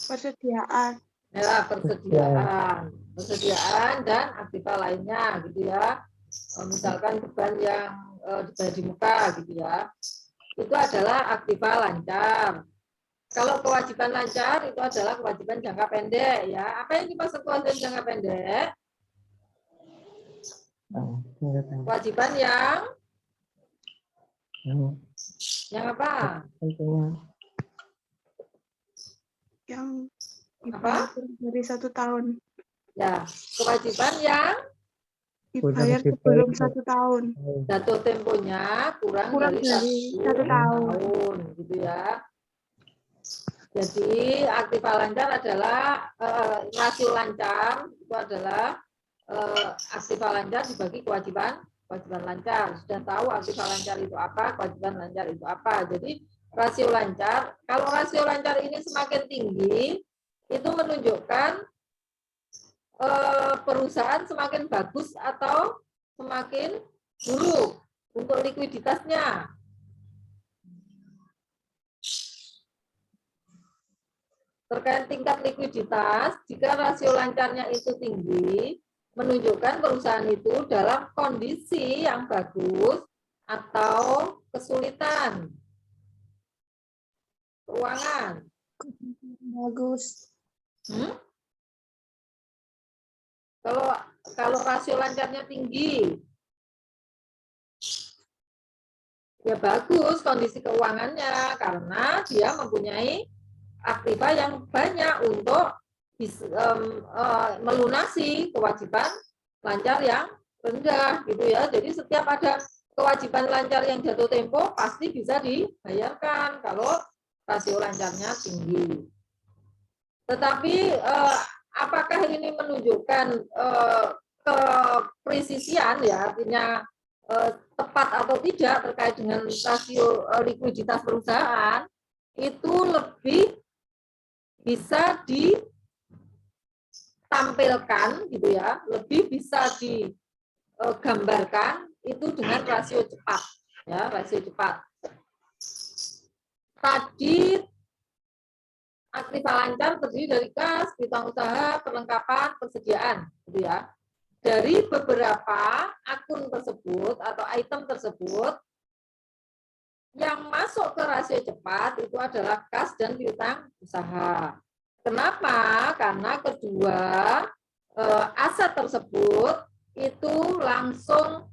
Persediaan. ya, persediaan dan aktiva lainnya gitu ya. Misalkan beban yang dibayar di muka gitu ya. Itu adalah aktiva lancar. Kalau kewajiban lancar itu adalah kewajiban jangka pendek ya. Apa yang dimaksud kewajiban jangka pendek? Kewajiban yang apa? Yang Apa? dibayar kurang dari 1 tahun. Ya, kewajiban yang Dibayar sebelum 1 tahun. jatuh temponya kurang Kurang dari 1 tahun. gitu ya. Jadi aktiva lancar adalah rasio lancar itu adalah aktiva lancar dibagi kewajiban lancar. Sudah tahu aktiva lancar itu apa, kewajiban lancar itu apa. Jadi rasio lancar, kalau rasio lancar ini semakin tinggi, itu menunjukkan perusahaan semakin bagus atau semakin buruk untuk likuiditasnya. Terkait tingkat likuiditas, jika rasio lancarnya itu tinggi, menunjukkan perusahaan itu dalam kondisi yang bagus atau kesulitan keuangan. Bagus. Kalau rasio lancarnya tinggi, ya bagus kondisi keuangannya karena dia mempunyai aktiva yang banyak untuk melunasi kewajiban lancar yang rendah gitu ya. Jadi setiap ada kewajiban lancar yang jatuh tempo pasti bisa dibayarkan kalau rasio lancarnya tinggi. Tetapi apakah ini menunjukkan kepresisian ya, artinya tepat atau tidak terkait dengan rasio likuiditas perusahaan, itu lebih bisa ditampilkan gitu ya, lebih bisa digambarkan itu dengan rasio cepat ya, rasio cepat. Tadi aktiva lancar terdiri dari kas, piutang usaha, perlengkapan, persediaan gitu ya. Dari beberapa akun tersebut atau item tersebut, yang masuk ke rasio cepat itu adalah kas dan piutang usaha. Kenapa? Karena kedua aset tersebut itu langsung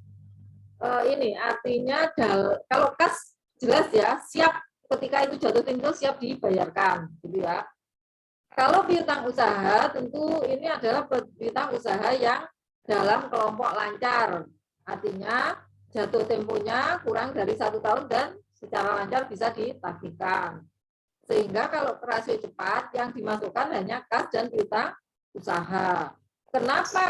ini artinya kalau kas jelas ya siap ketika itu jatuh tempo siap dibayarkan, gitu ya. Kalau piutang usaha tentu ini adalah piutang usaha yang dalam kelompok lancar, artinya jatuh temponya kurang dari 1 tahun dan secara lancar bisa ditagihkan. Sehingga kalau rasio cepat yang dimasukkan hanya kas dan piutang usaha. Kenapa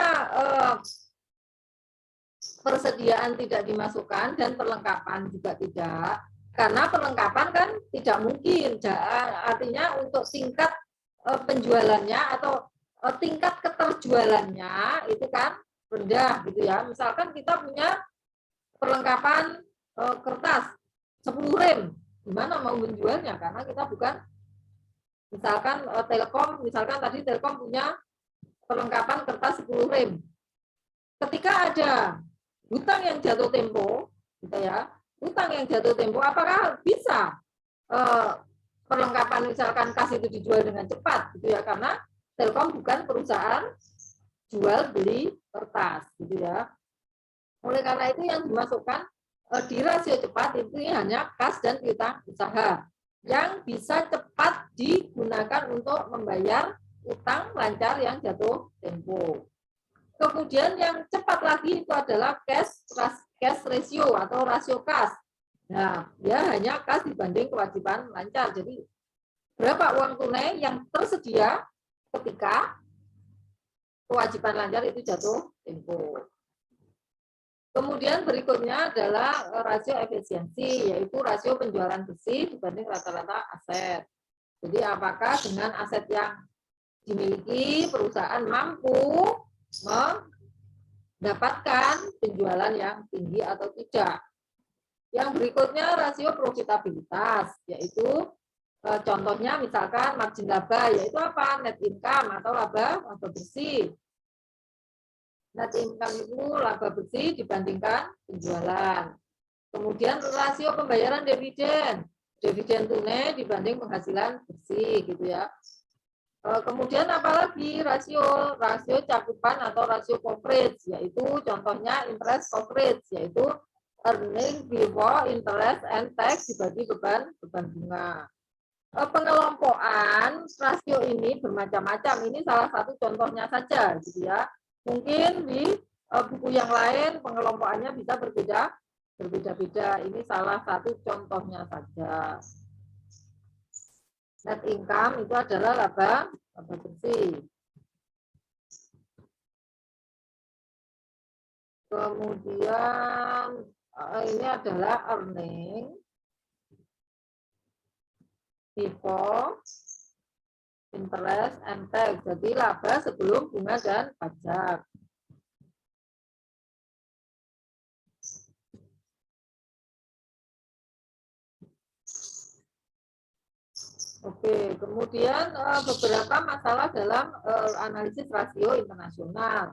persediaan tidak dimasukkan dan perlengkapan juga tidak? Karena perlengkapan kan tidak mungkin. Artinya untuk tingkat penjualannya atau tingkat keterjualannya itu kan rendah gitu ya. Misalkan kita punya perlengkapan kertas 10 rem, gimana mau menjualnya? Karena kita bukan, misalkan Telkom, misalkan tadi Telkom punya perlengkapan kertas 10 rem. Ketika ada hutang yang jatuh tempo, gitu ya, hutang yang jatuh tempo, apakah bisa perlengkapan misalkan kas itu dijual dengan cepat, gitu ya? Karena Telkom bukan perusahaan jual beli kertas, gitu ya. Oleh karena itu yang dimasukkan di rasio cepat itu hanya kas dan piutang usaha yang bisa cepat digunakan untuk membayar utang lancar yang jatuh tempo. Kemudian yang cepat lagi itu adalah cash ratio atau rasio kas. Nah, ya hanya kas dibanding kewajiban lancar. Jadi berapa uang tunai yang tersedia ketika kewajiban lancar itu jatuh tempo. Kemudian berikutnya adalah rasio efisiensi, yaitu rasio penjualan bersih dibanding rata-rata aset. Jadi apakah dengan aset yang dimiliki perusahaan mampu mendapatkan penjualan yang tinggi atau tidak. Yang berikutnya rasio profitabilitas, yaitu contohnya misalkan margin laba, yaitu apa? Net income atau laba bersih. Net income itu laba bersih dibandingkan penjualan. Kemudian rasio pembayaran dividen tunai dibanding penghasilan bersih, gitu ya. Kemudian apalagi rasio cakupan atau rasio coverage, yaitu contohnya interest coverage, yaitu earning before interest and tax dibagi beban bunga. Pengelompokan rasio ini bermacam-macam. Ini salah satu contohnya saja, gitu ya. Mungkin di buku yang lain pengelompokannya bisa berbeda-beda. Ini salah satu contohnya saja. Net income itu adalah laba bersih. Kemudian ini adalah earning before interest and tax. Jadi laba sebelum bunga dan pajak. Oke, kemudian beberapa masalah dalam analisis rasio internasional.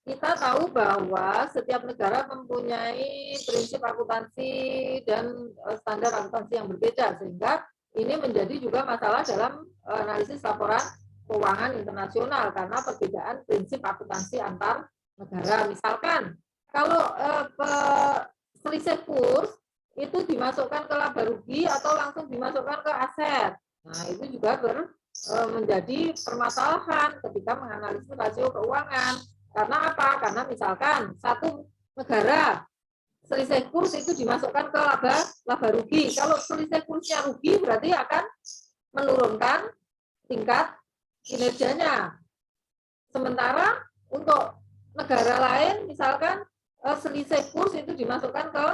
Kita tahu bahwa setiap negara mempunyai prinsip akuntansi dan standar akuntansi yang berbeda, sehingga ini menjadi juga masalah dalam analisis laporan keuangan internasional karena perbedaan prinsip akuntansi antar negara. Misalkan kalau selisih kurs itu dimasukkan ke laba rugi atau langsung dimasukkan ke aset. Nah, itu juga menjadi permasalahan ketika menganalisis rasio keuangan. Karena apa? Karena misalkan satu negara selisih kurs itu dimasukkan ke laba rugi. Kalau selisih kursnya rugi berarti akan menurunkan tingkat kinerjanya. Sementara untuk negara lain misalkan selisih kurs itu dimasukkan ke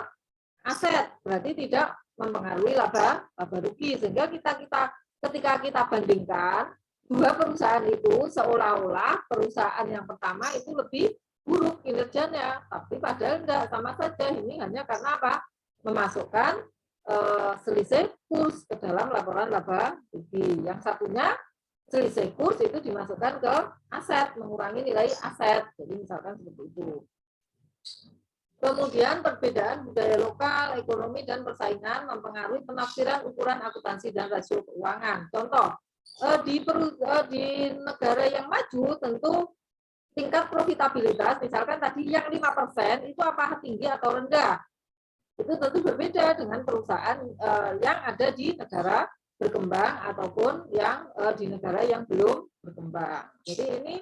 aset, berarti tidak mempengaruhi laba rugi. Sehingga ketika kita bandingkan dua perusahaan itu seolah-olah perusahaan yang pertama itu lebih buruk kinerjanya, tapi padahal enggak, sama saja. Ini hanya karena apa? Memasukkan selisih kurs ke dalam laporan laba rugi. Yang satunya selisih kurs itu dimasukkan ke aset, mengurangi nilai aset. Jadi misalkan seperti itu. Kemudian perbedaan budaya lokal, ekonomi, dan persaingan mempengaruhi penafsiran ukuran akuntansi dan rasio keuangan. Contoh, di negara yang maju tentu tingkat profitabilitas, misalkan tadi yang 5% itu apa tinggi atau rendah. Itu tentu berbeda dengan perusahaan yang ada di negara berkembang ataupun yang di negara yang belum berkembang. Jadi ini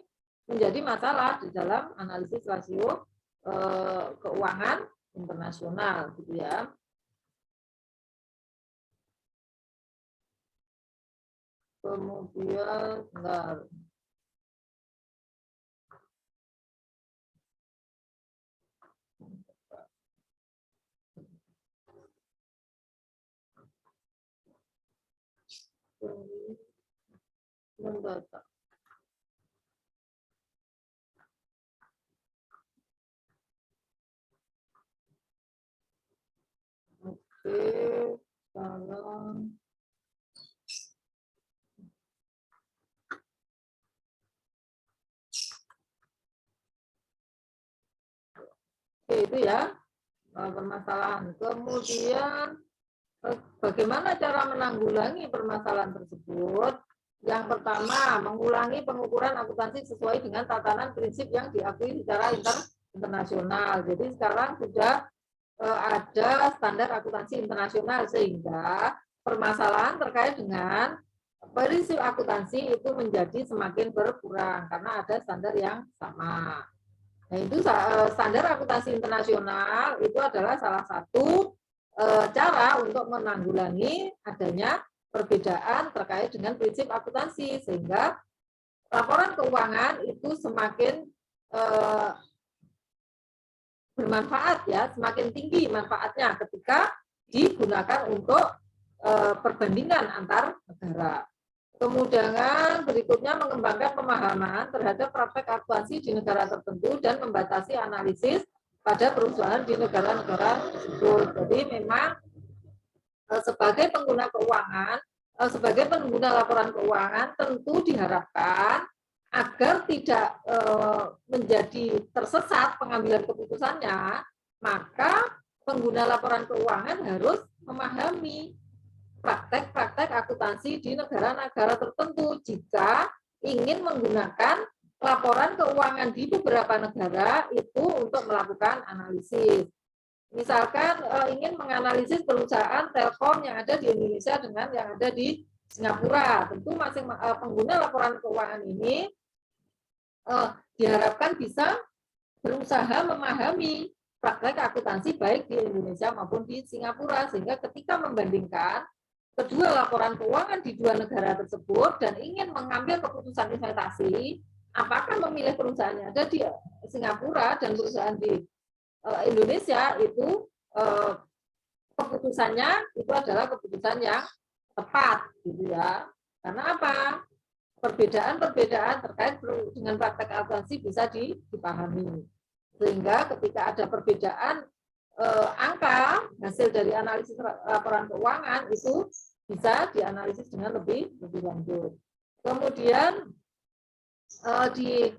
menjadi masalah di dalam analisis rasio keuangan internasional, gitu ya. Kemudian bentar. Mendata. Oke, sekarang itu ya permasalahan. Kemudian bagaimana cara menanggulangi permasalahan tersebut? Yang pertama, mengulangi pengukuran akuntansi sesuai dengan tatanan prinsip yang diakui secara internasional. Jadi sekarang sudah ada standar akuntansi internasional, sehingga permasalahan terkait dengan prinsip akuntansi itu menjadi semakin berkurang karena ada standar yang sama. Nah, itu standar akuntansi internasional itu adalah salah satu cara untuk menanggulangi adanya perbedaan terkait dengan prinsip akuntansi, sehingga laporan keuangan itu semakin bermanfaat, ya, semakin tinggi manfaatnya ketika digunakan untuk perbandingan antar negara. Kemudian berikutnya mengembangkan pemahaman terhadap praktek akuntansi di negara tertentu dan membatasi analisis pada perusahaan di negara-negara tersebut. Jadi memang sebagai pengguna keuangan, sebagai pengguna laporan keuangan tentu diharapkan agar tidak menjadi tersesat pengambilan keputusannya, maka pengguna laporan keuangan harus memahami praktek-praktek akuntansi di negara-negara tertentu jika ingin menggunakan laporan keuangan di beberapa negara itu untuk melakukan analisis. Misalkan ingin menganalisis perusahaan Telkom yang ada di Indonesia dengan yang ada di Singapura, tentu masing pengguna laporan keuangan ini diharapkan bisa berusaha memahami praktek akuntansi baik di Indonesia maupun di Singapura, sehingga ketika membandingkan kedua laporan keuangan di dua negara tersebut dan ingin mengambil keputusan investasi, apakah memilih perusahaan yang ada di Singapura dan perusahaan di Indonesia, itu keputusannya itu adalah keputusan yang tepat, gitu ya. Karena apa? Perbedaan-perbedaan terkait dengan praktek akuntansi bisa dipahami. Sehingga ketika ada perbedaan angka hasil dari analisis laporan keuangan itu bisa dianalisis dengan lebih lanjut. Kemudian di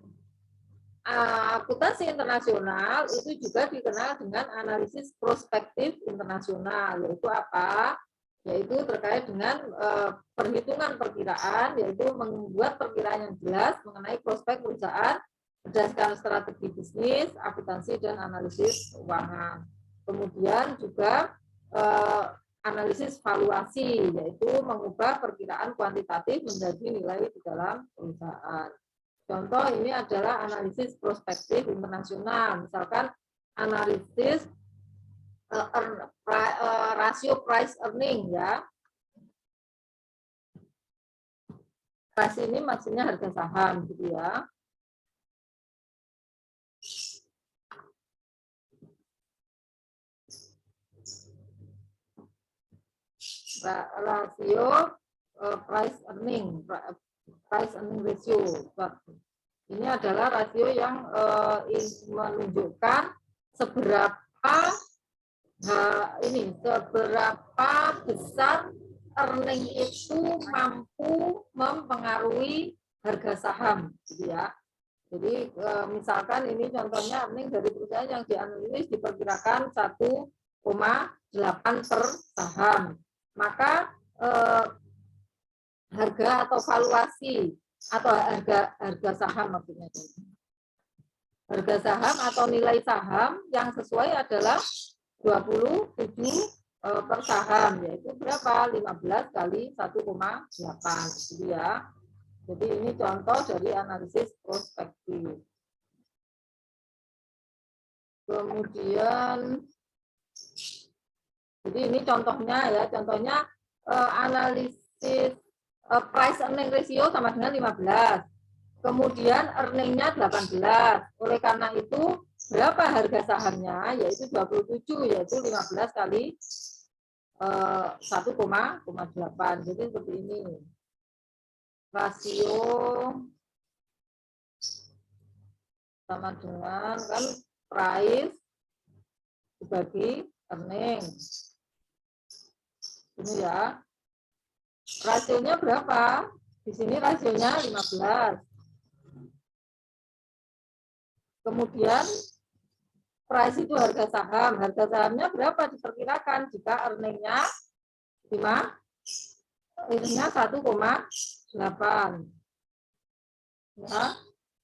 akuntansi internasional itu juga dikenal dengan analisis prospektif internasional, yaitu apa? Yaitu terkait dengan perhitungan perkiraan, yaitu membuat perkiraan yang jelas mengenai prospek perusahaan berdasarkan strategi bisnis, akuntansi, dan analisis keuangan. Kemudian juga analisis valuasi, yaitu mengubah perkiraan kuantitatif menjadi nilai di dalam perusahaan. Contoh ini adalah analisis prospektif internasional, misalkan analisis rasio price earning, ya. Price ini maksudnya harga saham, gitu ya. Rasio price earning ratio. Ini adalah rasio yang menunjukkan seberapa besar earning itu mampu mempengaruhi harga saham, gitu ya. Jadi misalkan ini contohnya earning dari perusahaan yang dianalisis diperkirakan 1,8 per saham. Maka harga atau valuasi atau harga saham maksudnya. Harga saham atau nilai saham yang sesuai adalah 27 per saham, yaitu berapa? 15 kali 1,8, gitu ya. Jadi ini contoh dari analisis prospektif. Kemudian jadi ini contohnya ya, contohnya analisis price earning ratio sama dengan 15. Kemudian earningnya 18. Oleh karena itu berapa harga sahamnya? Yaitu 27, yaitu 15 kali 1,8. Jadi seperti ini. Rasio sama dengan kan price dibagi earning. Ini ya. Rasionya berapa? Di sini rasionya 15. Kemudian price itu harga saham. Harga sahamnya berapa diperkirakan jika earningnya 5? Earningnya 1,8. Ya.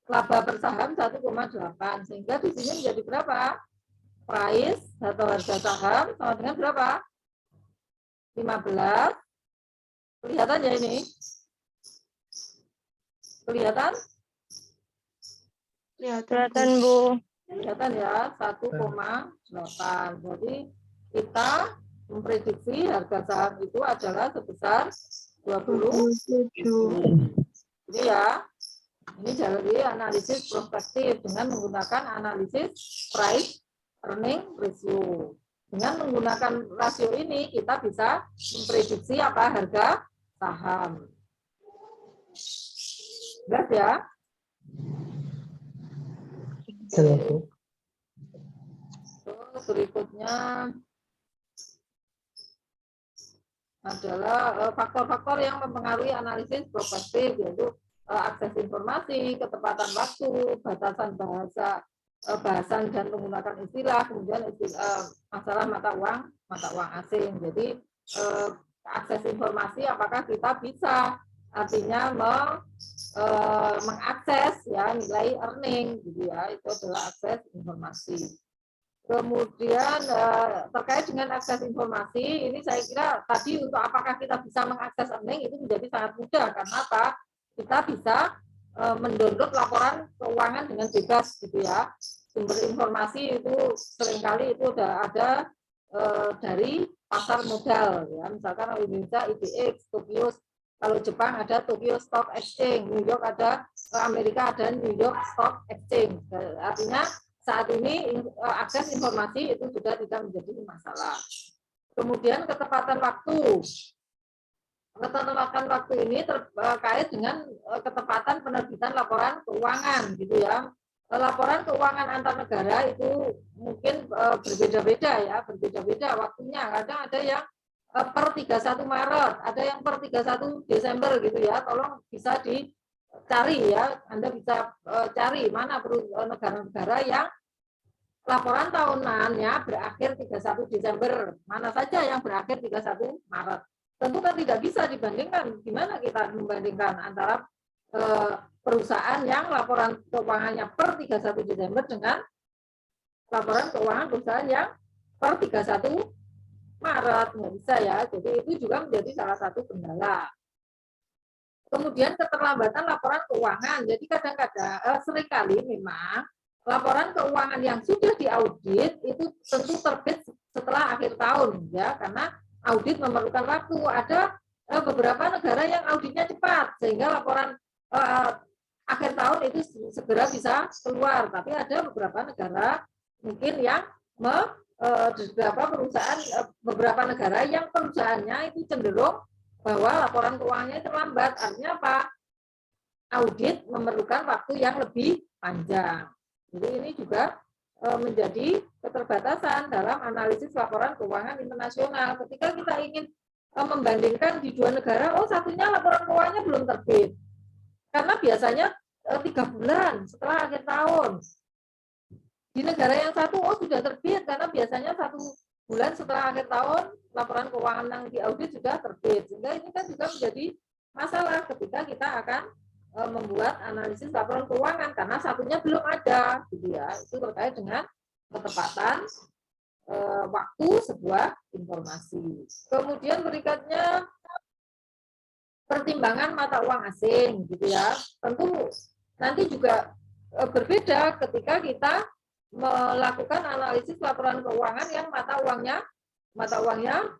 Laba per saham 1,8. Sehingga di sini menjadi berapa? Price atau harga saham sama dengan berapa? 15. Kelihatan ya ini? Kelihatan? Kelihatan, Bu. Kelihatan ya, 1,8. Jadi kita memprediksi harga saham itu adalah sebesar 27. Ini ya, ini jadi analisis prospektif dengan menggunakan analisis price earning ratio. Dengan menggunakan rasio ini kita bisa memprediksi apa harga saham. Jelas ya? Jelas, Bu. Terus berikutnya adalah faktor-faktor yang mempengaruhi analisis prospektif, yaitu akses informasi, ketepatan waktu, batasan bahasa, bahasan dan menggunakan istilah, kemudian masalah mata uang asing. Jadi akses informasi, apakah kita bisa artinya mengakses ya nilai earning, gitu ya, itu adalah akses informasi. Kemudian terkait dengan akses informasi, ini saya kira tadi untuk apakah kita bisa mengakses earning itu menjadi sangat mudah, karena apa? Kita bisa mendownload laporan keuangan dengan bebas, gitu ya. Sumber informasi itu seringkali itu sudah ada dari pasar modal, ya. Misalkan Indonesia IDX, Tokyo, kalau Jepang ada Tokyo Stock Exchange, New York ada, Amerika ada New York Stock Exchange. Artinya saat ini akses informasi itu sudah tidak menjadi masalah. Kemudian ketepatan waktu. Ketepatan waktu ini terkait dengan ketepatan penerbitan laporan keuangan, gitu ya. Laporan keuangan antar negara itu mungkin berbeda-beda ya, berbeda-beda waktunya. Kadang ada yang per 31 Maret, ada yang per 31 Desember gitu ya. Tolong bisa dicari ya, Anda bisa cari mana negara-negara yang laporan tahunannya berakhir 31 Desember, mana saja yang berakhir 31 Maret. Tentu kan tidak bisa dibandingkan. Gimana kita membandingkan antara perusahaan yang laporan keuangannya per 31 Desember dengan laporan keuangan perusahaan yang per 31 Maret? Nggak bisa ya. Jadi itu juga menjadi salah satu kendala. Kemudian keterlambatan laporan keuangan. Jadi kadang-kadang seringkali memang laporan keuangan yang sudah diaudit itu tentu terbit setelah akhir tahun, ya, karena audit memerlukan waktu. Ada beberapa negara yang auditnya cepat sehingga laporan akhir tahun itu segera bisa keluar. Tapi ada beberapa negara mungkin yang beberapa negara yang perusahaannya itu cenderung bahwa laporan keuangannya terlambat. Artinya apa? Audit memerlukan waktu yang lebih panjang. Jadi ini juga menjadi keterbatasan dalam analisis laporan keuangan internasional. Ketika kita ingin membandingkan di dua negara, oh satunya laporan keuangannya belum terbit. Karena biasanya 3 bulan setelah akhir tahun. Di negara yang satu, oh sudah terbit, karena biasanya 1 bulan setelah akhir tahun, laporan keuangan yang diaudit sudah terbit. Sehingga ini kan juga menjadi masalah ketika kita akan membuat analisis laporan keuangan, karena satunya belum ada, gitu ya. Itu terkait dengan ketepatan waktu sebuah informasi. Kemudian berikutnya pertimbangan mata uang asing, gitu ya. Tentu nanti juga berbeda ketika kita melakukan analisis laporan keuangan yang mata uangnya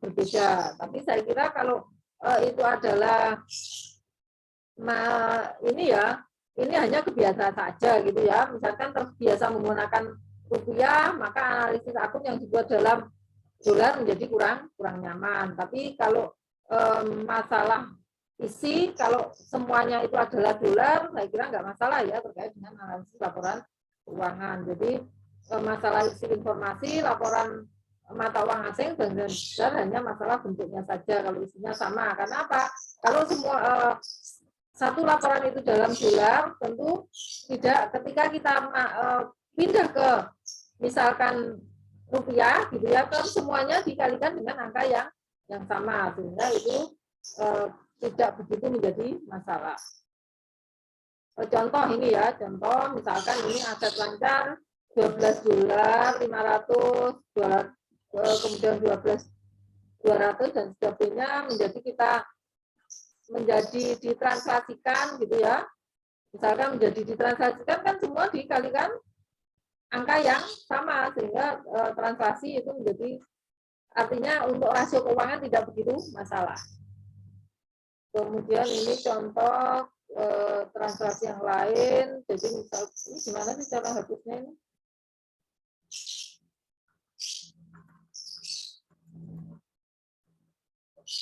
berbeda. Tapi saya kira kalau itu adalah ini hanya kebiasaan saja, gitu ya. Misalkan terbiasa menggunakan rupiah, maka analisis akun yang dibuat dalam dolar menjadi kurang nyaman. Tapi kalau masalah isi, kalau semuanya itu adalah dolar, saya kira nggak masalah ya terkait dengan analisis laporan keuangan. Jadi masalah isi informasi, laporan mata uang asing benar-benar hanya masalah bentuknya saja. Kalau isinya sama, karena apa? Kalau semua satu laporan itu dalam dolar, tentu tidak. Ketika kita pindah ke misalkan rupiah, gitu ya, kan semuanya dikalikan dengan angka yang sama, sehingga itu tidak begitu menjadi masalah. Contoh ini ya, contoh misalkan ini aset lancar $12, 500, 200, kemudian 200 dan sebagainya menjadi ditransaksikan, gitu ya. Misalkan menjadi ditransaksikan kan semua dikalikan angka yang sama, sehingga transaksi itu menjadi, artinya untuk rasio keuangan tidak begitu masalah. Kemudian ini contoh transaksi yang lain. Jadi misal ini gimana sih cara hapusnya ini?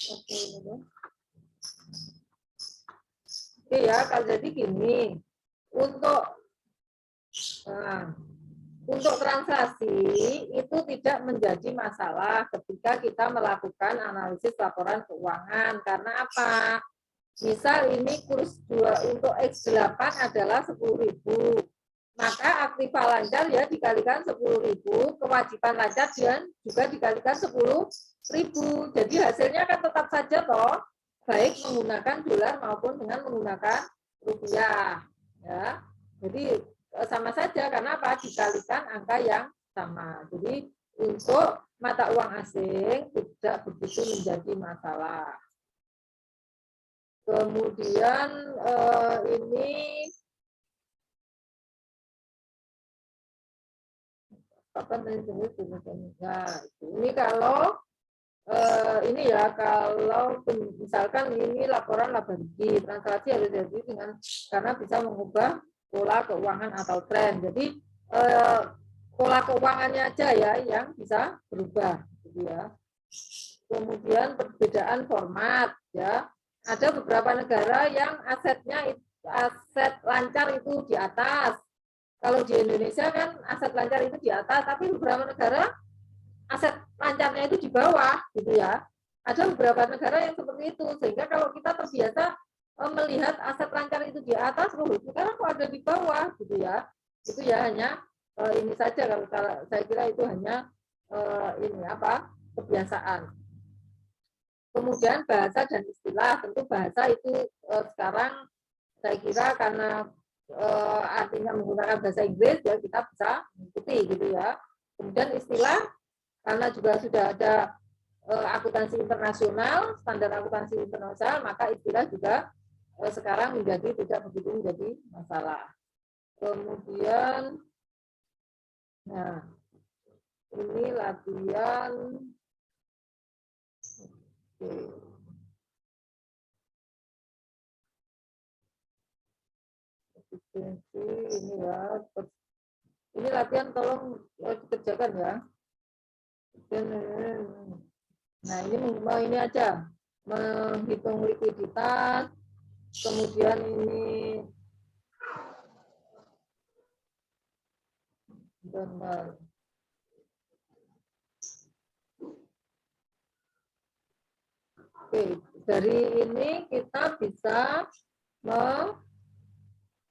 Oke, ini. Oke ya, kalau jadi gini, untuk untuk transaksi itu tidak menjadi masalah ketika kita melakukan analisis laporan keuangan. Karena apa? Misal ini kurs 2 untuk X8 adalah 10.000. Maka aktiva lancar ya dikalikan 10.000, kewajiban lancar dan juga dikalikan 10.000. Jadi hasilnya kan tetap saja toh, baik menggunakan dolar maupun dengan menggunakan rupiah. Ya. Jadi sama saja karena apa? Dikalikan angka yang sama. Jadi untuk mata uang asing tidak begitu menjadi masalah. Kemudian ini apa nah, ini kalau ini ya kalau misalkan ini laporan laba rugi, transaksi harus jadi dengan karena bisa mengubah pola keuangan atau tren. Jadi pola keuangannya aja ya yang bisa berubah, gitu ya. Kemudian perbedaan format ya. Ada beberapa negara yang aset lancar itu di atas. Kalau di Indonesia kan aset lancar itu di atas, tapi beberapa negara aset lancarnya itu di bawah, gitu ya. Ada beberapa negara yang seperti itu, sehingga kalau kita terbiasa melihat aset lancar itu di atas, sekarang kok ada di bawah, gitu ya. Itu ya hanya ini saja kalau saya kira itu hanya ini apa kebiasaan. Kemudian bahasa dan istilah, tentu bahasa itu sekarang saya kira karena artinya menggunakan bahasa Inggris ya kita bisa mengikuti gitu ya. Kemudian istilah karena juga sudah ada akuntansi internasional, standar akuntansi internasional, maka istilah juga sekarang menjadi tidak begitu menjadi masalah. Kemudian, nah ini latihan. Ini ya, ini latihan tolong dikerjakan ya. Nah ini aja menghitung likuiditas, kemudian ini benar. Oke, dari ini kita bisa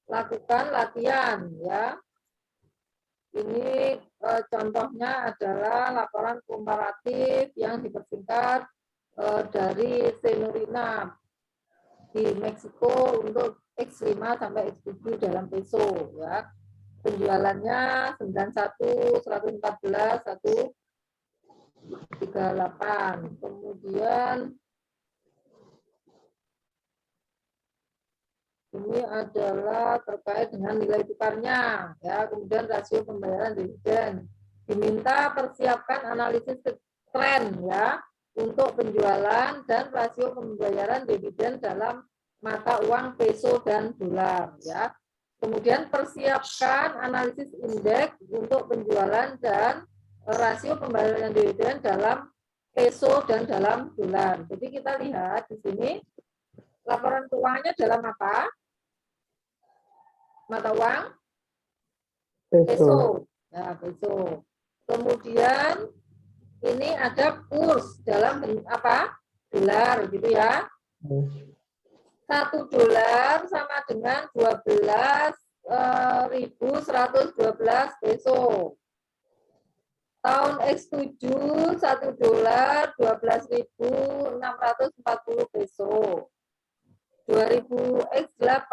melakukan latihan ya. Ini contohnya adalah laporan komparatif yang dipersingkat dari Senorina di Meksiko untuk X5 sampai X7 dalam peso ya. Penjualannya 91, 114, 138. Kemudian ini adalah terkait dengan nilai tukarnya, ya. Kemudian rasio pembayaran dividen. Diminta persiapkan analisis tren, ya, untuk penjualan dan rasio pembayaran dividen dalam mata uang peso dan dolar, ya. Kemudian persiapkan analisis indeks untuk penjualan dan rasio pembayaran dividen dalam peso dan dalam dolar. Jadi kita lihat di sini laporan keuangannya dalam apa? Mata uang peso. Ya, peso. Kemudian ini ada kurs dalam apa? Dolar gitu ya. 1 dolar sama dengan 12.112 peso. Tahun X7 1 dolar 12.640 peso. 2000 X8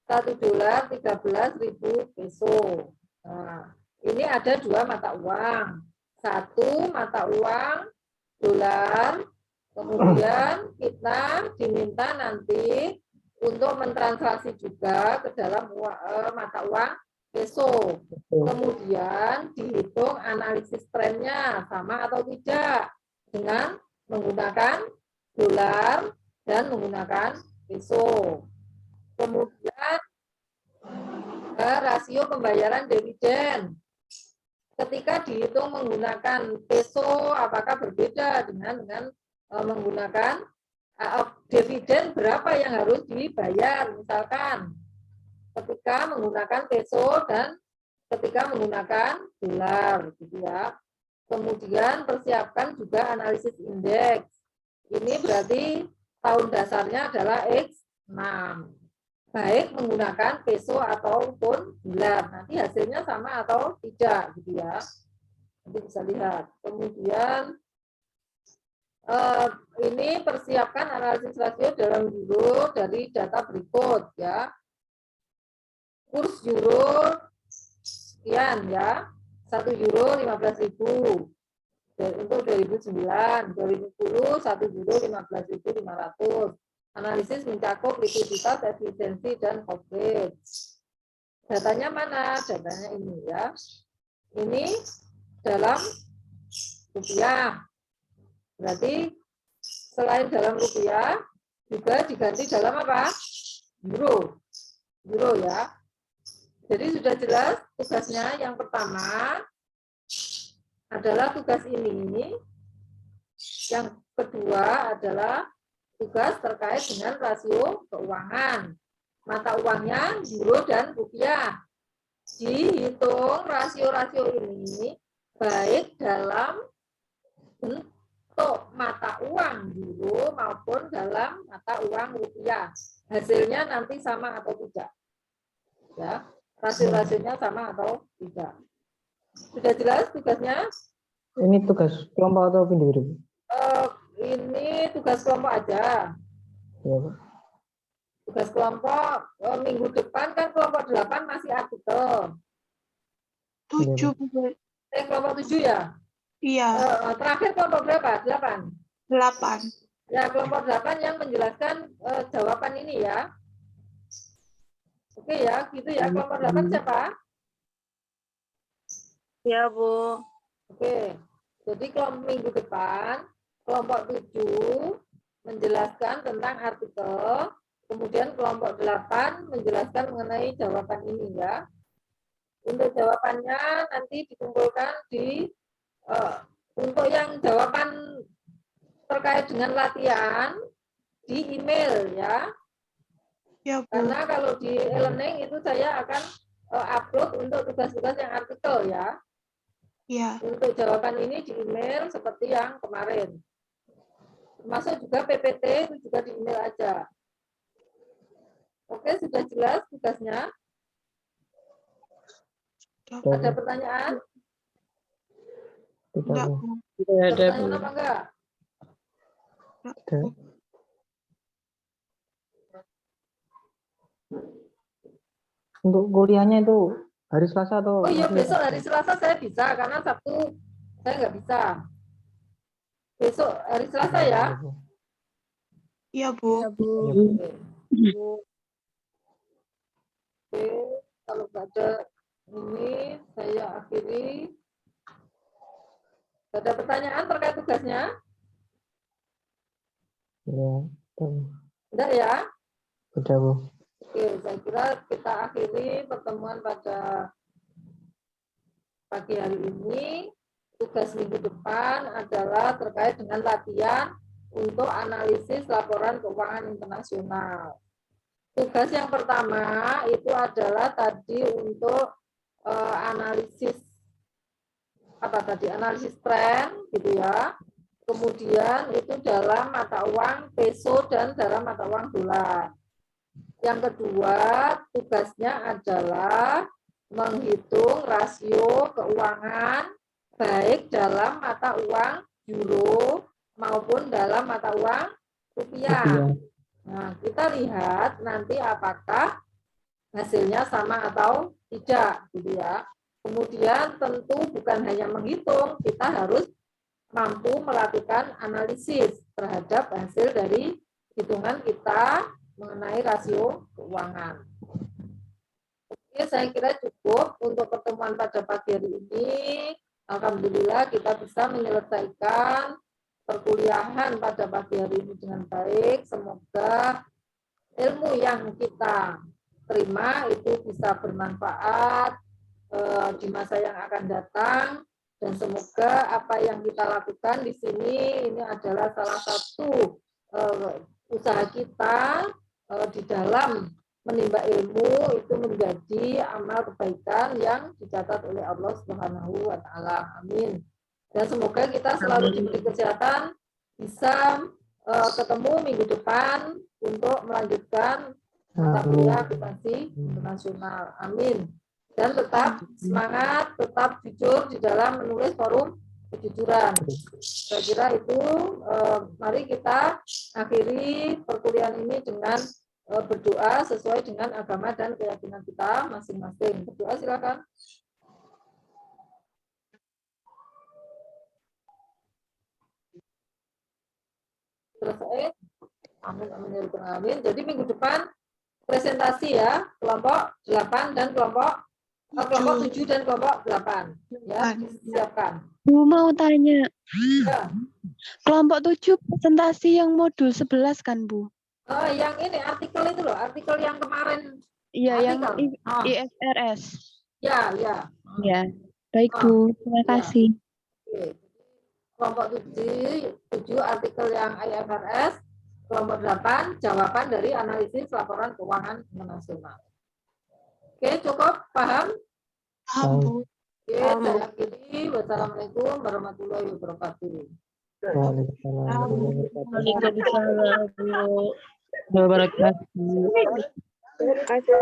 1 dolar 13.000 peso. Nah, ini ada 2 mata uang. 1 mata uang dolar, kemudian kita diminta nanti untuk mentransaksi juga ke dalam mata uang peso. Kemudian dihitung analisis trennya sama atau tidak dengan menggunakan dolar dan menggunakan peso. Kemudian rasio pembayaran dividen. Ketika dihitung menggunakan peso, apakah berbeda dengan menggunakan dividen berapa yang harus dibayar, misalkan ketika menggunakan peso dan ketika menggunakan dolar, gitu ya. Kemudian persiapkan juga analisis indeks. Ini berarti tahun dasarnya adalah X6. Baik menggunakan peso ataupun dolar. Nanti hasilnya sama atau tidak, gitu ya. Nanti bisa lihat. Kemudian ini persiapkan analisis rasio dalam euro dari data berikut, ya. Kurs euro sekian, ya. 1 euro 15.000. Untuk 2009, 2010 1 euro 15.500. Analisis mencakup likuiditas, efisiensi, dan coverage. Datanya mana? Datanya ini, ya. Ini dalam rupiah. Berarti selain dalam rupiah juga diganti dalam apa? Euro. Euro, ya. Jadi sudah jelas tugasnya. Yang pertama adalah tugas ini. Yang kedua adalah tugas terkait dengan rasio keuangan. Mata uangnya euro dan rupiah. Dihitung rasio-rasio ini baik dalam bentuk mata uang euro maupun dalam mata uang rupiah. Hasilnya nanti sama atau tidak. Ya, rasio-rasionya sama atau tidak. Sudah jelas tugasnya? Ini tugas kelompok atau individu? Ini tugas kelompok aja. Ya, Pak. Tugas kelompok minggu depan kan kelompok 8 masih artikel. 7. Kelompok 7 ya? Iya, Terakhir kelompok berapa? 8. 8. Ya, kelompok 8 yang menjelaskan jawaban ini ya. Oke ya, gitu ya. Kelompok 8 siapa? Ya, Bu. Oke. Jadi kelompok minggu depan, kelompok 7 menjelaskan tentang artikel, kemudian kelompok 8 menjelaskan mengenai jawaban ini ya. Untuk jawabannya nanti dikumpulkan di untuk yang jawaban terkait dengan latihan di email ya. Ya, Bu. Karena kalau di e-learning itu saya akan upload untuk tugas-tugas yang artikel ya. Iya. Untuk jawaban ini di email seperti yang kemarin. Termasuk juga PPT itu juga di email aja. Oke, sudah jelas tugasnya? Ada pertanyaan? Tidak, Enggak, Bu. Bu. Tidak Ada ada, Bu. pertanyaan apa enggak? Ada. Untuk kuliahnya itu hari Selasa atau Oh iya, masih- besok hari Selasa saya bisa, karena Sabtu saya nggak bisa. Besok hari Selasa ya? Iya, Bu. Ya, Bu. Oke, kalau nggak ada ini, saya akhiri. Ada pertanyaan terkait tugasnya? Ya, Enggak ya? sudah, Bu. Oke, saya kira kita akhiri pertemuan pada pagi hari ini. Tugas minggu depan adalah terkait dengan latihan untuk analisis laporan keuangan internasional. Tugas yang pertama itu adalah tadi untuk analisis apa tadi? Analisis tren gitu ya. Kemudian itu dalam mata uang peso dan dalam mata uang dolar. Yang kedua, tugasnya adalah menghitung rasio keuangan baik dalam mata uang euro maupun dalam mata uang rupiah. Nah, kita lihat nanti apakah hasilnya sama atau tidak, gitu ya. Kemudian tentu bukan hanya menghitung, kita harus mampu melakukan analisis terhadap hasil dari hitungan kita mengenai rasio keuangan. Oke, saya kira cukup untuk pertemuan pada pagi hari ini. Alhamdulillah kita bisa menyelesaikan perkuliahan pada pagi hari ini dengan baik. Semoga ilmu yang kita terima itu bisa bermanfaat di masa yang akan datang, dan semoga apa yang kita lakukan di sini ini adalah salah satu usaha kita di dalam menimba ilmu itu menjadi amal kebaikan yang dicatat oleh Allah Subhanahu wa taala. Amin. Dan semoga kita selalu diberi kesehatan, bisa ketemu minggu depan untuk melanjutkan mata kuliah akuntansi internasional. Amin. Dan tetap semangat, tetap jujur di dalam menulis forum kejujuran. Saya kira itu, mari kita akhiri perkuliahan ini dengan berdoa sesuai dengan agama dan keyakinan kita masing-masing. Berdoa silakan. Selesai. Amin, amin, ya rabbal alamin. Jadi minggu depan presentasi ya, kelompok 8 dan kelompok 7 dan kelompok 8 ya, disiapkan. Bu mau tanya, Ya. kelompok 7 presentasi yang modul 11 kan Bu? Yang ini artikel itu loh, artikel yang kemarin. Iya, yang Artikel. IFRS. Ya. Ya, baik Bu, terima Ya. kasih. Oke. Kelompok 7 artikel yang IFRS, kelompok 8 jawaban dari analisis laporan keuangan internasional. Oke, cukup paham? Paham, Bu. Oke, saya akhiri. Wassalamualaikum warahmatullahi wabarakatuh. Waalaikumsalam. Waalaikumsalam, Bu. Wabarakatuh. Terima kasih.